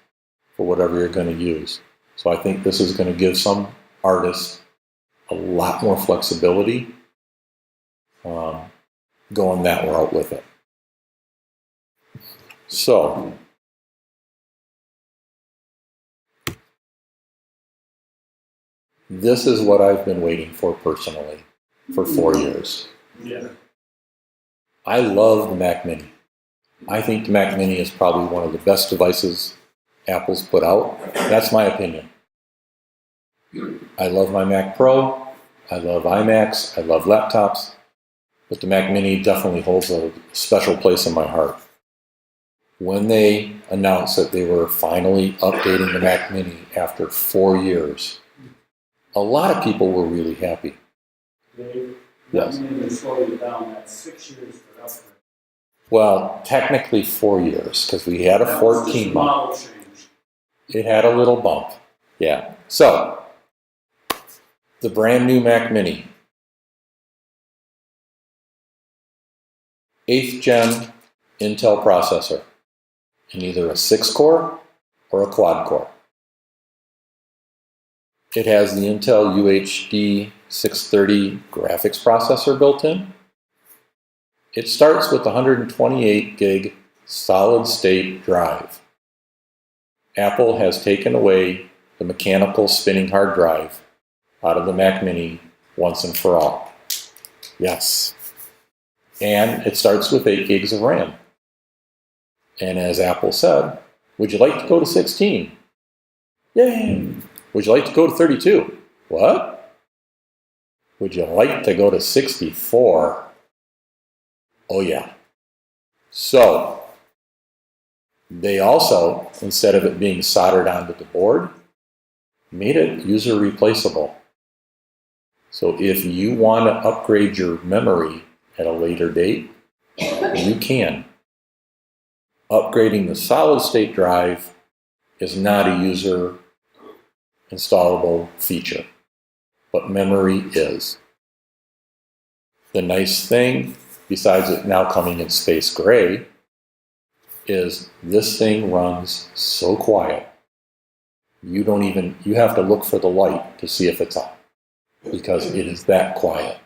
for whatever you're going to use. So I think this is going to give some artists a lot more flexibility going that route with it. So this is what I've been waiting for personally for 4 years. Yeah. I love the Mac Mini. I think the Mac Mini is probably one of the best devices Apple's put out. That's my opinion. I love my Mac Pro. I love iMacs. I love laptops. But the Mac Mini definitely holds a special place in my heart. When they announced that they were finally updating the Mac Mini after 4 years, a lot of people were really happy. Dave, Yes. I'm going to slow you down. That's 6 years for upgrade. Well, technically 4 years, because we had a That was 14 just month. model change. It had a little bump. Yeah. So, the brand new Mac Mini. 8th gen Intel processor in either a 6-core or a quad-core. It has the Intel UHD 630 graphics processor built in. It starts with 128 gig solid-state drive. Apple has taken away the mechanical spinning hard drive out of the Mac Mini once and for all. Yes. And it starts with 8 gigs of RAM. And as Apple said, would you like to go to 16? Yay! Would you like to go to 32? What? Would you like to go to 64? Oh yeah. So, they also, instead of it being soldered onto the board, made it user replaceable. So if you want to upgrade your memory at a later date, you can. Upgrading the solid state drive is not a user installable feature, but memory is. The nice thing, besides it now coming in space gray, is this thing runs so quiet. You have to look for the light to see if it's on, because it is that quiet.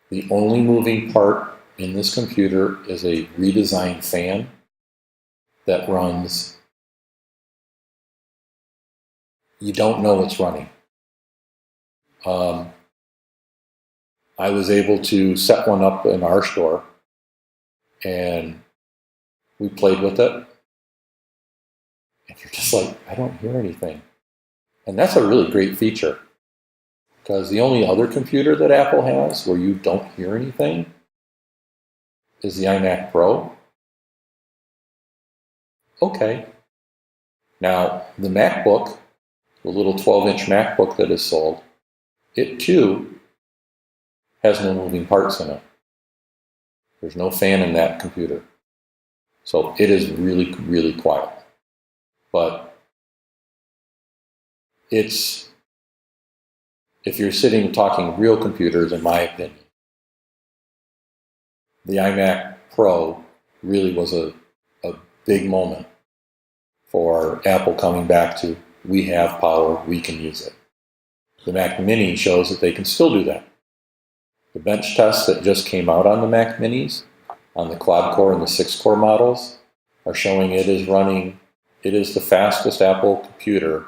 The only moving part in this computer is a redesigned fan that runs. You don't know it's running. I was able to set one up in our store, and we played with it. And you're just like, I don't hear anything. And that's a really great feature, because the only other computer that Apple has where you don't hear anything is the iMacPro. Okay. Now, the MacBook, the little 12-inch MacBook that is sold, it too has no moving parts in it. There's no fan in that computer. So it is really, really quiet. But if you're sitting talking real computers, in my opinion, the iMac Pro really was a big moment for Apple coming back to, we have power, we can use it. The Mac Mini shows that they can still do that. The bench tests that just came out on the Mac Minis, on the quad-core and the 6-core models, are showing it is the fastest Apple computer,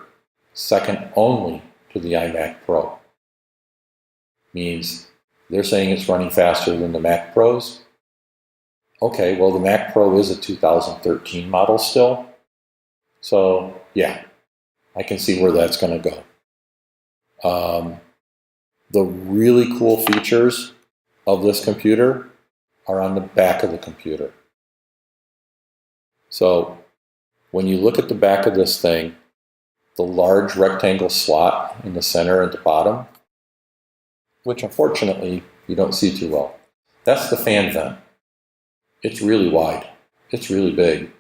second only to the iMac Pro. Means they're saying it's running faster than the Mac Pros. Okay, well, the Mac Pro is a 2013 model still. So, yeah, I can see where that's going to go. The really cool features of this computer are on the back of the computer. So, when you look at the back of this thing, the large rectangle slot in the center at the bottom, which unfortunately you don't see too well, that's the fan vent. It's really wide. It's really big.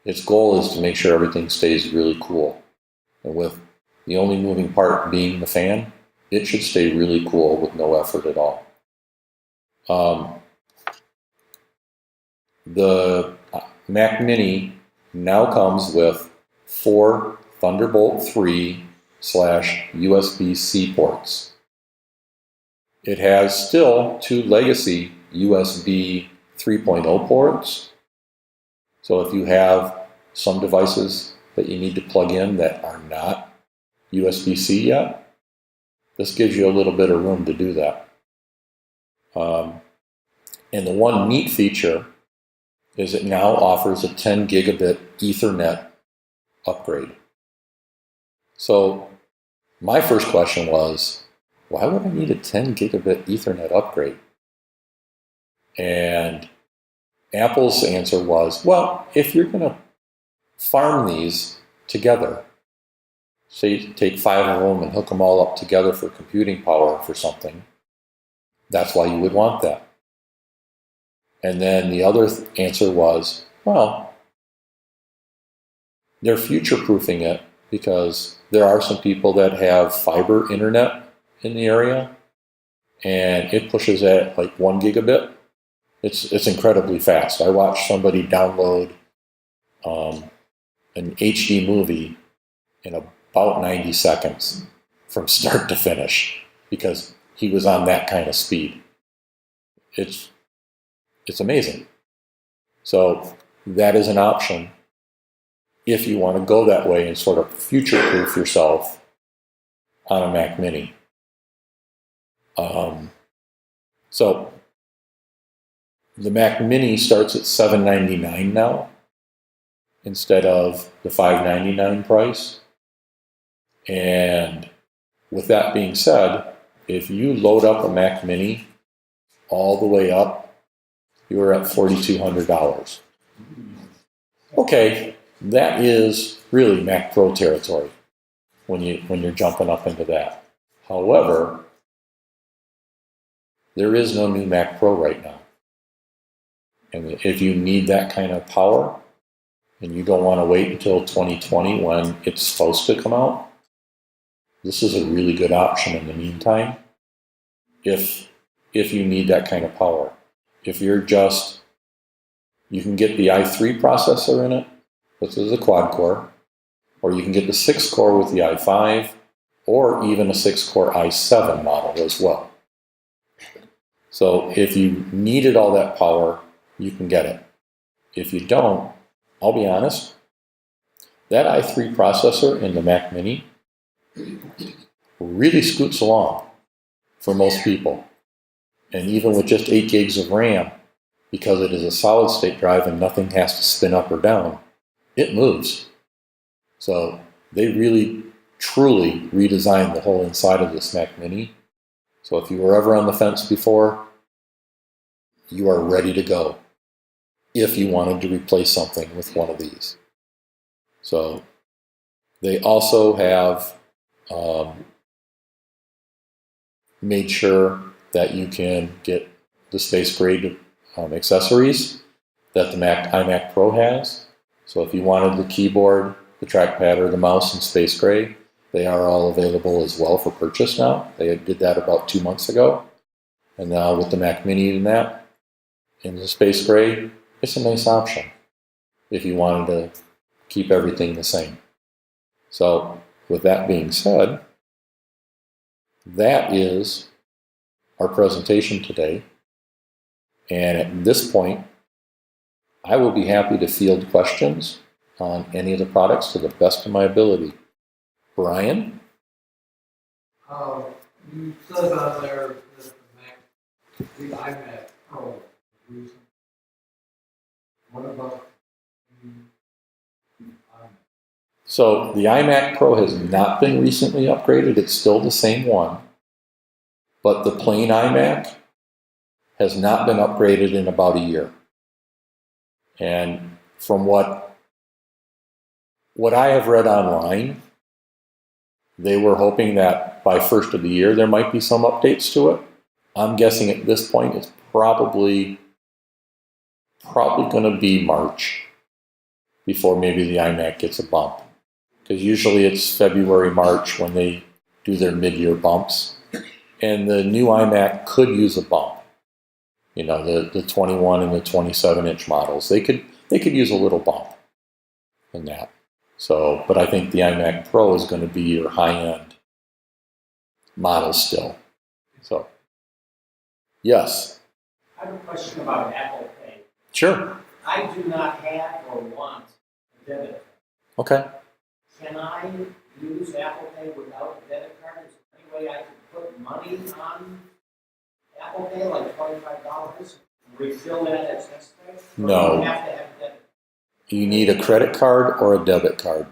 Its goal is to make sure everything stays really cool. And with the only moving part being the fan, it should stay really cool with no effort at all. The Mac Mini now comes with 4 Thunderbolt 3/USB-C ports. It has still 2 legacy USB 3.0 ports. So if you have some devices that you need to plug in that are not USB-C yet, this gives you a little bit of room to do that. And the one neat feature is it now offers a 10 gigabit Ethernet upgrade. So my first question was, why would I need a 10 gigabit Ethernet upgrade? And Apple's answer was, well, if you're going to farm these together, say you take 5 of them and hook them all up together for computing power for something, that's why you would want that. And then the other answer was, well, they're future-proofing it because there are some people that have fiber internet in the area, and it pushes at like 1 gigabit. It's incredibly fast. I watched somebody download an HD movie in about 90 seconds from start to finish because he was on that kind of speed. It's amazing. So that is an option if you want to go that way and sort of future-proof yourself on a Mac Mini. So the Mac Mini starts at $799 now instead of the $599 price. And with that being said, if you load up a Mac Mini all the way up, you are at $4,200. Okay, that is really Mac Pro territory. when you're jumping up into that. However, there is no new Mac Pro right now. And if you need that kind of power and you don't want to wait until 2020 when it's supposed to come out, this is a really good option in the meantime if you need that kind of power. If you're just, you can get the i3 processor in it, which is a quad core, or you can get the 6 core with the i5, or even a 6 core i7 model as well. So if you needed all that power, you can get it. If you don't, I'll be honest, that i3 processor in the Mac Mini really scoots along for most people. And even with just 8 gigs of RAM, because it is a solid state drive and nothing has to spin up or down, it moves. So they really, truly redesigned the whole inside of this Mac Mini. So if you were ever on the fence before, you are ready to go if you wanted to replace something with one of these. So they also have made sure that you can get the space grade accessories that the iMacPro has. So if you wanted the keyboard, the trackpad, or the mouse in space gray, they are all available as well for purchase now. They did that about 2 months ago. And now with the Mac Mini and that, in the space gray, it's a nice option if you wanted to keep everything the same. So with that being said, that is our presentation today. And at this point, I will be happy to field questions on any of the products to the best of my ability. Brian? You said on there that the iMac Pro is recent. What about the iMac? So the iMac Pro has not been recently upgraded. It's still the same one. But the plain iMac has not been upgraded in about a year. And from what I have read online, they were hoping that by first of the year there might be some updates to it. I'm guessing at this point it's probably going to be March before maybe the iMac gets a bump. Because usually it's February, March when they do their mid-year bumps. And the new iMac could use a bump. You know, the 21 and the 27-inch models, they could use a little bump in that. So, but I think the iMac Pro is going to be your high-end model still. So, yes. I have a question about Apple Pay. Sure. I do not have or want a debit card. Okay. Can I use Apple Pay without a debit card? Is there any way I can put money on Apple Pay, like $25, refill that as necessary? No. Or do you have to have a debit? You need a credit card or a debit card,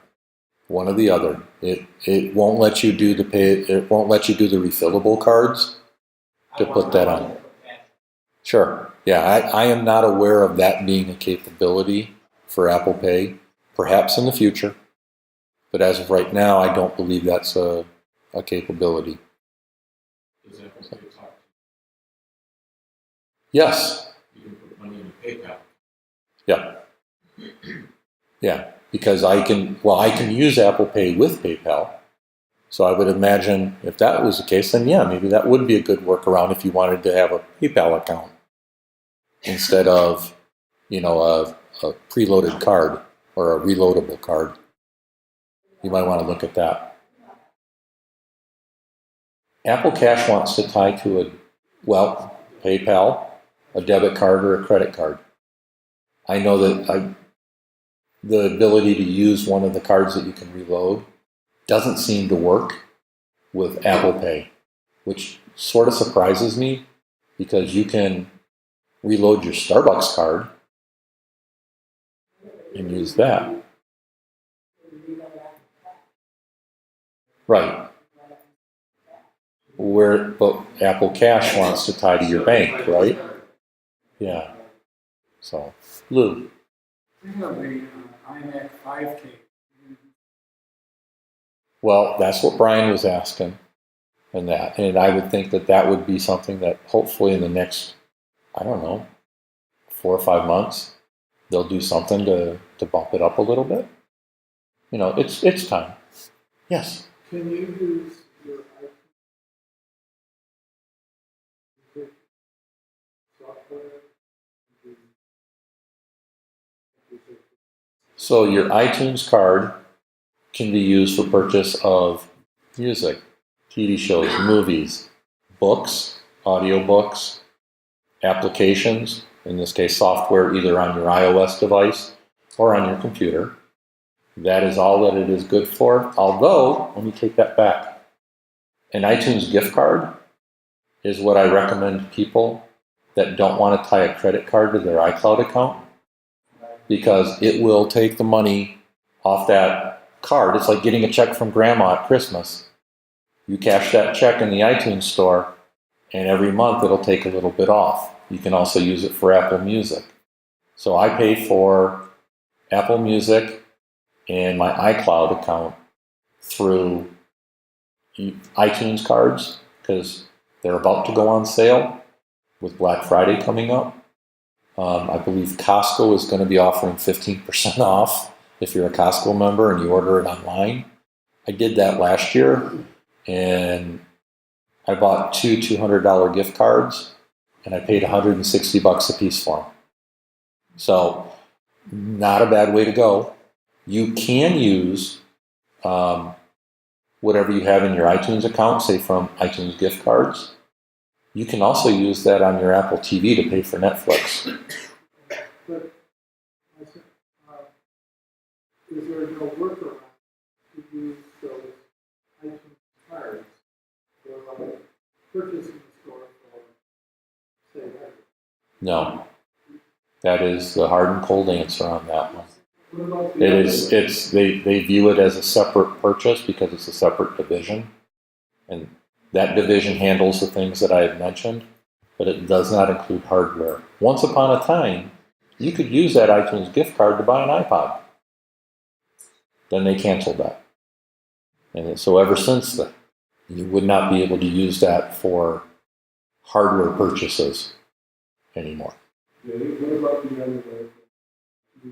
one or the other. It won't let you do It won't let you do the refillable cards to put that on. Sure. Yeah, I am not aware of that being a capability for Apple Pay. Perhaps in the future, but as of right now, I don't believe that's a capability. Does Apple Pay talk? Yes. You can put money in PayPal. Yeah. Yeah, because I can use Apple Pay with PayPal. So I would imagine if that was the case, then yeah, maybe that would be a good workaround if you wanted to have a PayPal account instead of, a preloaded card or a reloadable card. You might want to look at that. Apple Cash wants to tie to PayPal, a debit card, or a credit card. I know that the ability to use one of the cards that you can reload doesn't seem to work with Apple Pay, which sort of surprises me because you can reload your Starbucks card and use that. Right. But Apple Cash wants to tie to your bank, right? Yeah. So, Lou. Think of the iMac 5K. Well, that's what Brian was asking, and I would think that that would be something that hopefully in the next, I don't know, 4 or 5 months, they'll do something to bump it up a little bit. You know, it's time. Yes. Can you use your iPhone software? So your iTunes card can be used for purchase of music, TV shows, movies, books, audiobooks, applications, in this case software either on your iOS device or on your computer. That is all that it is good for. Although, let me take that back. An iTunes gift card is what I recommend people that don't want to tie a credit card to their iCloud account, because it will take the money off that card. It's like getting a check from grandma at Christmas. You cash that check in the iTunes store, and every month it'll take a little bit off. You can also use it for Apple Music. So I pay for Apple Music and my iCloud account through iTunes cards because they're about to go on sale with Black Friday coming up. I believe Costco is going to be offering 15% off if you're a Costco member and you order it online. I did that last year, and I bought two $200 gift cards, and I paid $160 a piece for them. So, not a bad way to go. You can use whatever you have in your iTunes account, say from iTunes gift cards. You can also use that on your Apple TV to pay for Netflix. But is there no workaround to use those iTunes cards for purchasing the store for, say, that? No. That is the hard and cold answer on that one. What about It is. They view it as a separate purchase because it's a separate division, and that division handles the things that I had mentioned, but it does not include hardware. Once upon a time, you could use that iTunes gift card to buy an iPod. Then they canceled that, and so ever since then, you would not be able to use that for hardware purchases anymore. Yeah, what about the other way? The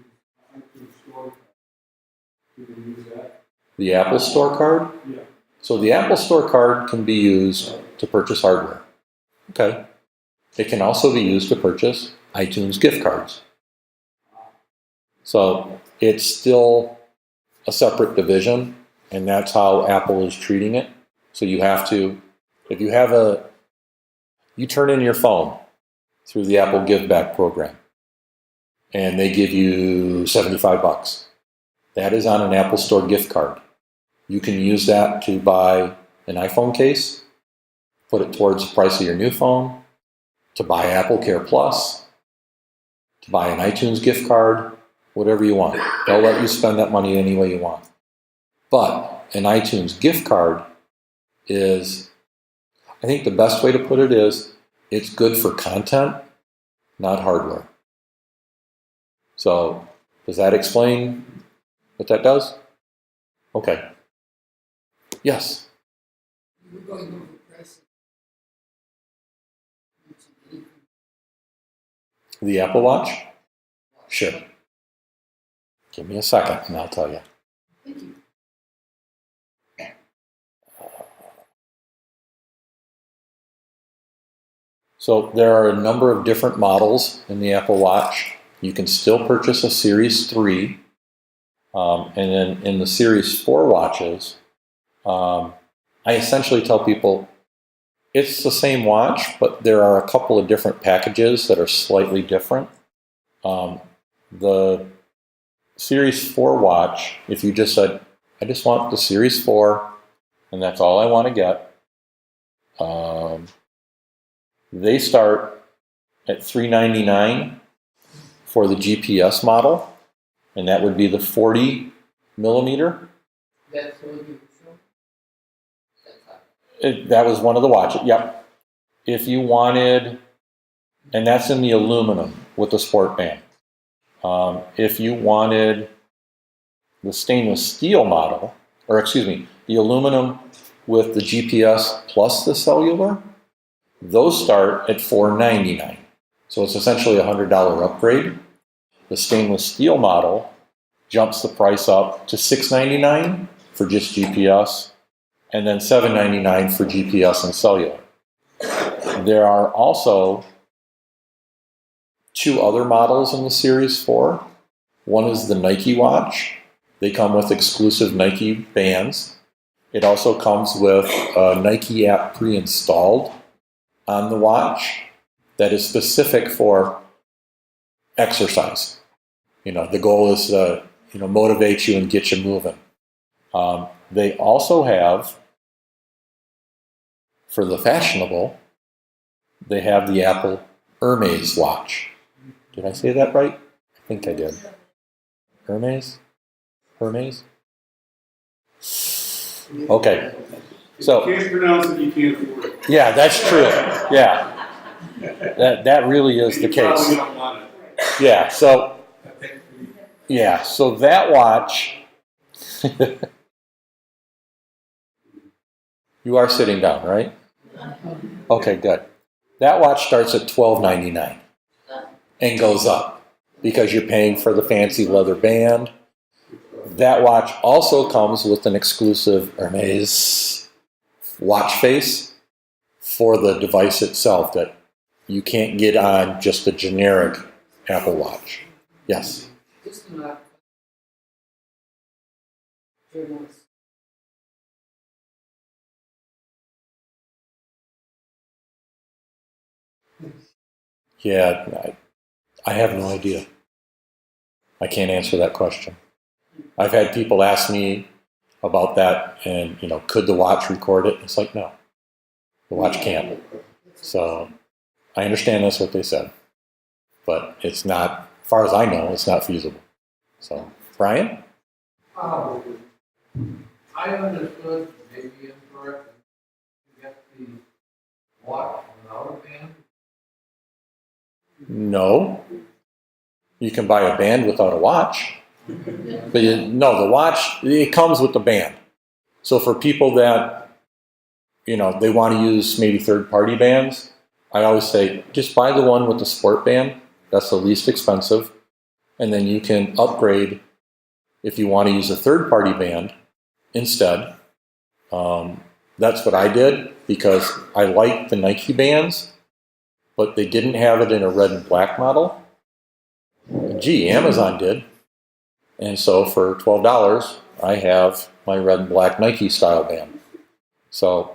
iTunes store card. You can use that? The Apple Store card? Yeah. So the Apple Store card can be used to purchase hardware. Okay. It can also be used to purchase iTunes gift cards. So it's still a separate division, and that's how Apple is treating it. So you have to, if you have you turn in your phone through the Apple Give Back program, and they give you $75. That is on an Apple Store gift card. You can use that to buy an iPhone case, put it towards the price of your new phone, to buy Apple Care Plus, to buy an iTunes gift card, whatever you want. They'll let you spend that money any way you want. But an iTunes gift card is, I think the best way to put it is, it's good for content, not hardware. So, does that explain what that does? Okay. Yes. We're going over pricing. The Apple Watch? Sure. Give me a second and I'll tell you. Thank you. So there are a number of different models in the Apple Watch. You can still purchase a Series 3. And then in the Series 4 watches, I essentially tell people it's the same watch, but there are a couple of different packages that are slightly different. The Series 4 watch, if you just said, I just want the Series 4, and that's all I want to get, they start at $399 for the GPS model, and that would be the 40 millimeter. That's what you show? That was one of the watches, yep. If you wanted, and that's in the aluminum with the sport band. If you wanted the stainless steel model, or excuse me, the aluminum with the GPS plus the cellular, those start at $499. So it's essentially a $100 upgrade. The stainless steel model jumps the price up to $699 for just GPS, and then $799 for GPS and cellular. There are also two other models in the Series 4. One is the Nike watch. They come with exclusive Nike bands. It also comes with a Nike app pre-installed on the watch that is specific for exercise. The goal is to motivate you and get you moving. They also have, for the fashionable, they have the Apple Hermes watch. Did I say that right? I think I did. Hermes? Okay. So, You can't pronounce it, you can't afford it. yeah, that's true. Yeah. That really is the You probably case. don't want it. Yeah, so that watch, you are sitting down, right? Okay, good. That watch starts at $12.99 and goes up because you're paying for the fancy leather band. That watch also comes with an exclusive Hermes watch face for the device itself that you can't get on just a generic Apple Watch. Yes. Just not. Journalists. Yeah, I have no idea. I can't answer that question. I've had people ask me about that and, could the watch record it? It's like, no, the watch can't. So I understand that's what they said, but it's not, as far as I know, it's not feasible. So, Brian? I understood, maybe incorrectly, to get the watch without a band. No. You can buy a band without a watch. But the watch, it comes with the band. So for people that, they want to use maybe third-party bands, I always say, just buy the one with the sport band. That's the least expensive. And then you can upgrade if you want to use a third-party band instead. That's what I did because I liked the Nike bands, but they didn't have it in a red and black model. Amazon did. And so for $12, I have my red and black Nike style band. So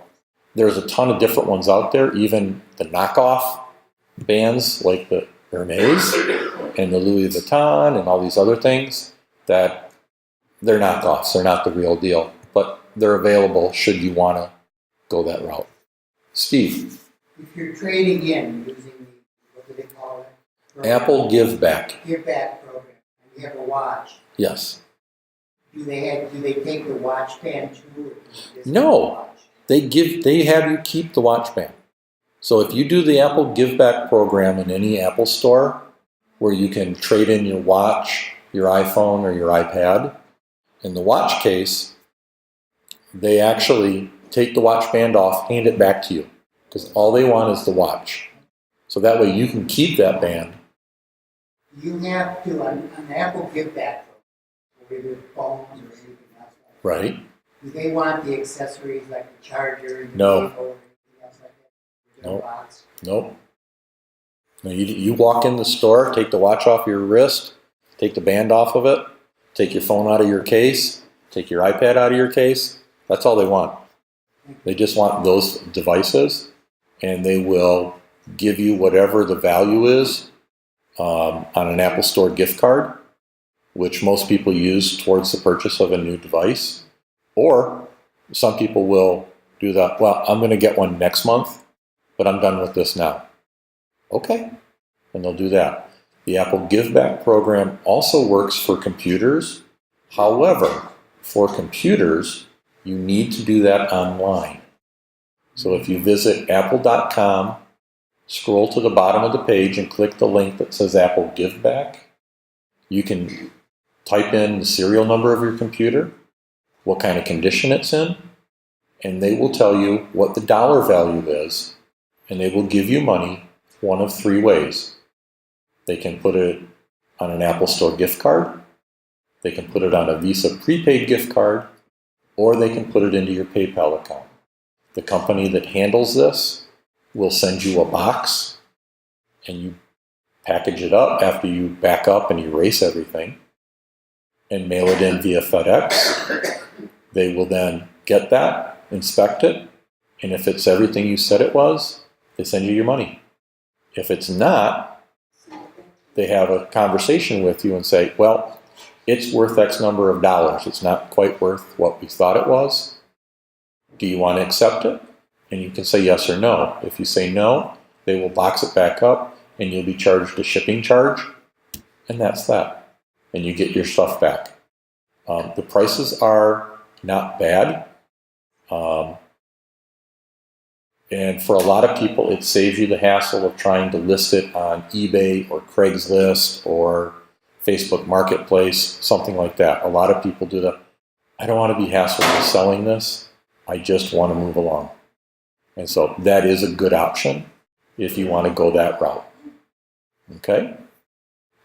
there's a ton of different ones out there, even the knockoff bands like the Hermes and the Louis Vuitton and all these other things that they're knockoffs. They're not the real deal, but they're available should you want to go that route. Steve. If you're trading in using the, what do they call it? Apple Give Back. Give back program, and you have a watch. Yes. Do they take the watch band too? Or just No. the watch? They have you keep the watch band. So if you do the Apple Give Back program in any Apple store where you can trade in your watch, your iPhone, or your iPad, in the watch case, they actually take the watch band off, hand it back to you, because all they want is the watch. So that way you can keep that band. You have to, on the Apple Give Back program, or your phones or anything else like that. Right? Do they want the accessories like the charger and the No. cable or anything else like that? Their Nope. box? Nope. No, you walk in the store, take the watch off your wrist, take the band off of it, take your phone out of your case, take your iPad out of your case. That's all they want. They just want those devices, and they will give you whatever the value is on an Apple Store gift card, which most people use towards the purchase of a new device. Or some people will do that, well, I'm going to get one next month, but I'm done with this now. Okay, and they'll do that. The Apple Give Back program also works for computers. However, for computers, you need to do that online. So if you visit apple.com, scroll to the bottom of the page and click the link that says Apple Give Back, you can type in the serial number of your computer, what kind of condition it's in, and they will tell you what the dollar value is, and they will give you money one of three ways. They can put it on an Apple Store gift card, they can put it on a Visa prepaid gift card, or they can put it into your PayPal account. The company that handles this will send you a box, and you package it up after you back up and erase everything and mail it in via FedEx. They will then get that, inspect it, and if it's everything you said it was, they send you your money. If it's not, they have a conversation with you and say, well, it's worth X number of dollars. It's not quite worth what we thought it was. Do you want to accept it? And you can say yes or no. If you say no, they will box it back up and you'll be charged a shipping charge. And that's that. And you get your stuff back. The prices are not bad. And for a lot of people, it saves you the hassle of trying to list it on eBay or Craigslist or Facebook Marketplace, something like that. A lot of people do that. I don't want to be hassled with selling this. I just want to move along. And so that is a good option if you want to go that route. Okay?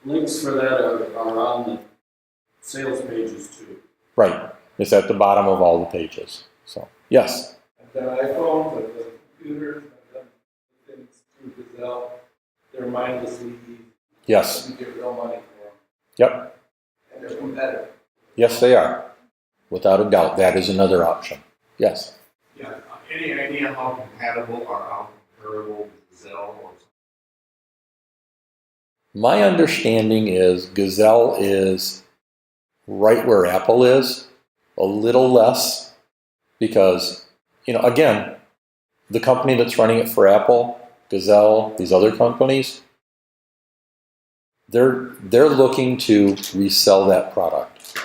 Links for that are on the sales pages too. Right. It's at the bottom of all the pages. So, yes. I've done iPhone, I've done computers, I've done things through Gazelle. They're mindlessly easy. Yes. You get real money for them. Yep. And they're competitive. Yes, they are. Without a doubt, that is another option. Yes. Yeah, any idea how compatible or how comparable Gazelle or My understanding is Gazelle is right where Apple is, a little less, because, again, the company that's running it for Apple, Gazelle, these other companies, they're looking to resell that product.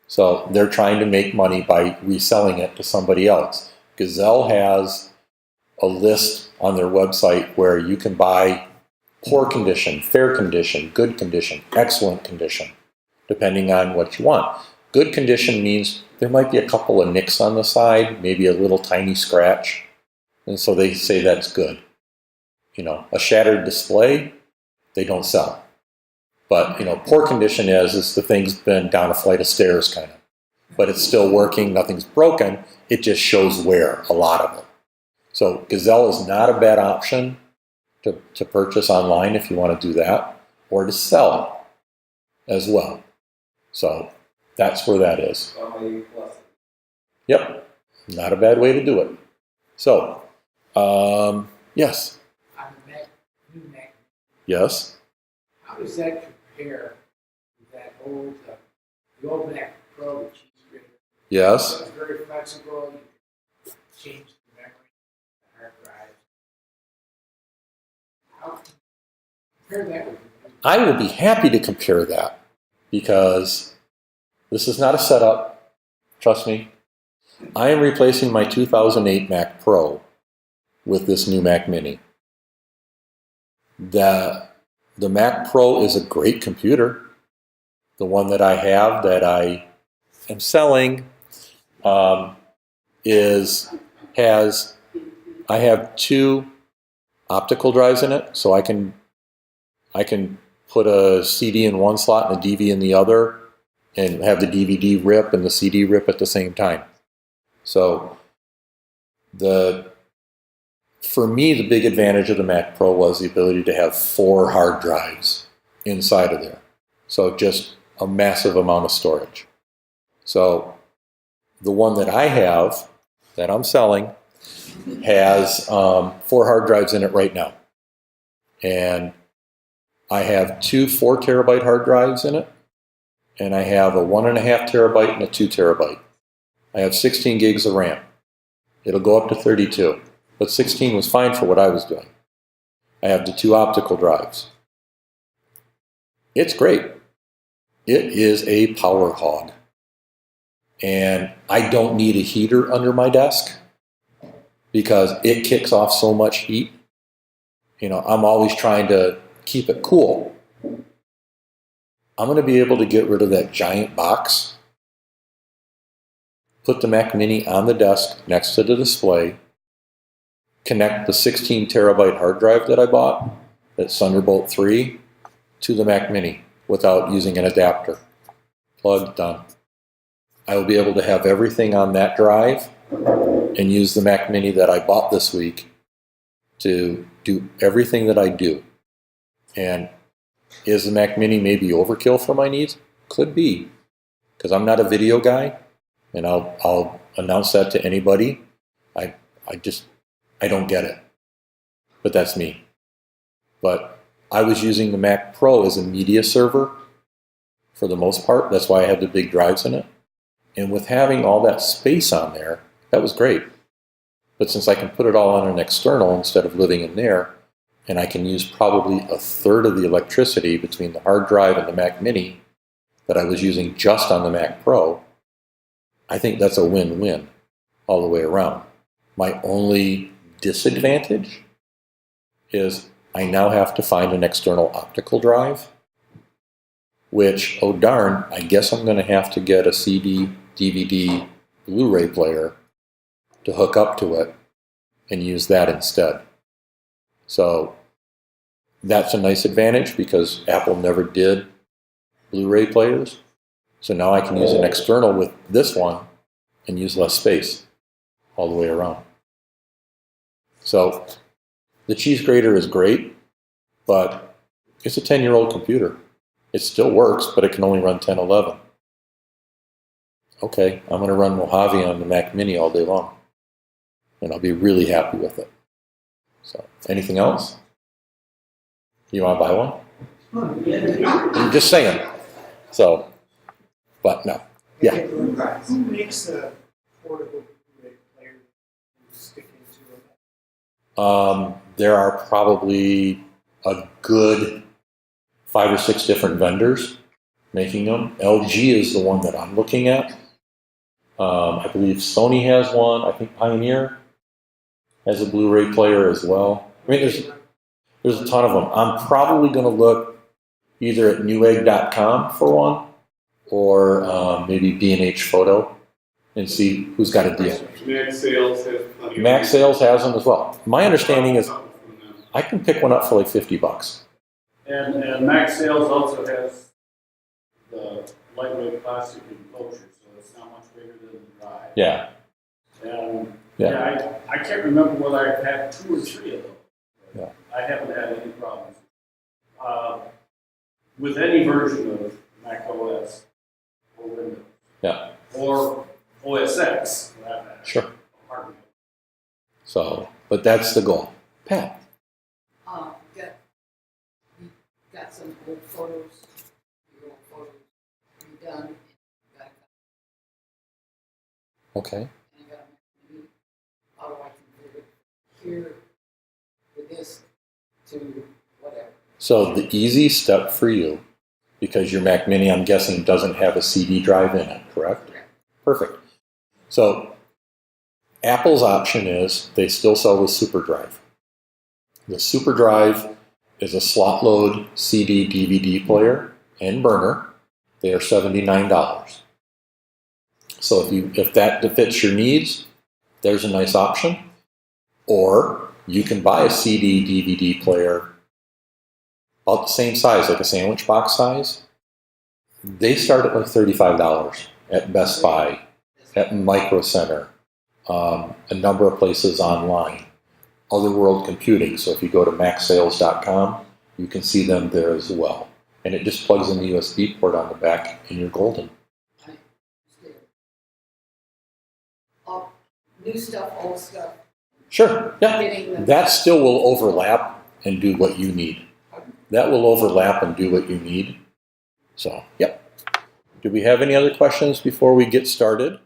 So they're trying to make money by reselling it to somebody else. Gazelle has a list on their website where you can buy poor condition, fair condition, good condition, excellent condition, depending on what you want. Good condition means there might be a couple of nicks on the side, maybe a little tiny scratch, and so they say that's good. A shattered display, they don't sell. But, poor condition is the thing's been down a flight of stairs kind of. But it's still working, nothing's broken, it just shows wear, a lot of it. So Gazelle is not a bad option to purchase online if you want to do that, or to sell as well. So that's where that is. Yep, not a bad way to do it. So, yes. On the new Mac, Yes. how does that compare to that the old Mac Pro, the cheese grater? Yes. It's very flexible, you can change the memory, the hard drive. How can you compare that with the new? I will be happy to compare that because this is not a setup. Trust me. I am replacing my 2008 Mac Pro with this new Mac Mini. The Mac Pro is a great computer. The one that I have that I am selling I have two optical drives in it, so I can put a CD in one slot and a DV in the other, and have the DVD rip and the CD rip at the same time. So for me, the big advantage of the Mac Pro was the ability to have 4 hard drives inside of there. So just a massive amount of storage. So the one that I have, that I'm selling, has 4 hard drives in it right now. And I have 2 4 terabyte hard drives in it, and I have a 1.5 terabyte and a 2 terabyte. I have 16 gigs of RAM. It'll go up to 32, but 16 was fine for what I was doing. I have the 2 optical drives. It's great. It is a power hog. And I don't need a heater under my desk because it kicks off so much heat. I'm always trying to keep it cool. I'm going to be able to get rid of that giant box put the Mac Mini on the desk next to the display, connect the 16 terabyte hard drive that I bought, that's Thunderbolt 3, to the Mac Mini without using an adapter. Plug, done. I will be able to have everything on that drive and use the Mac Mini that I bought this week to do everything that I do. And is the Mac Mini maybe overkill for my needs? Could be, because I'm not a video guy, and I'll announce that to anybody. I don't get it, but that's me. But I was using the Mac Pro as a media server for the most part. That's why I had the big drives in it. And with having all that space on there, that was great. But since I can put it all on an external instead of living in there, and I can use probably a third of the electricity between the hard drive and the Mac Mini that I was using just on the Mac Pro, I think that's a win-win all the way around. My only disadvantage is I now have to find an external optical drive, which, oh darn, I guess I'm going to have to get a CD, DVD, Blu-ray player to hook up to it and use that instead. So that's a nice advantage because Apple never did Blu-ray players. So now I can use an external with this one and use less space all the way around. So the cheese grater is great, but it's a 10-year-old computer. It still works, but it can only run 1011. Okay, I'm going to run Mojave on the Mac Mini all day long, and I'll be really happy with it. So, anything else? You want to buy one? I'm just saying. So, but no. Yeah. Who makes a portable Blu-ray player and stick into it? There are probably a good 5 or 6 different vendors making them. LG is the one that I'm looking at. I believe Sony has one. I think Pioneer has a Blu-ray player as well. I mean, there's a ton of them. I'm probably going to look either at newegg.com for one or maybe B&H Photo and see who's got a deal. Mac Sales has plenty. Mac Sales has them as well. My understanding is I can pick one up for like $50. And Mac Sales also has the lightweight plastic enclosure, so it's not much bigger than the drive. Yeah. And Yeah. I can't remember whether I've had 2 or 3 of them. Yeah. I haven't had any problems. With any version of Mac OS or Windows. Yeah. Or OS X, for that matter. Sure. Pardon me. So, but that's the goal. Pat. You got some old photos, your old photos redone, and you got Okay. and you got maybe how do I convert it here with this to whatever. So the easy step for you, because your Mac Mini, I'm guessing, doesn't have a CD drive in it, correct? Correct. Perfect. So Apple's option is they still sell the Super Drive. The Super Drive is a slot load CD DVD player and burner. They are $79. So if that fits your needs, there's a nice option. Or you can buy a CD DVD player about the same size, like a sandwich box size. They start at like $35 at Best Buy, at Micro Center, a number of places online. Other World Computing, so if you go to macsales.com, you can see them there as well. And it just plugs in the USB port on the back and you're golden. New stuff, old stuff. Sure, yeah. Getting them. That still will overlap and do what you need. That will overlap and do what you need. So, yep. Do we have any other questions before we get started?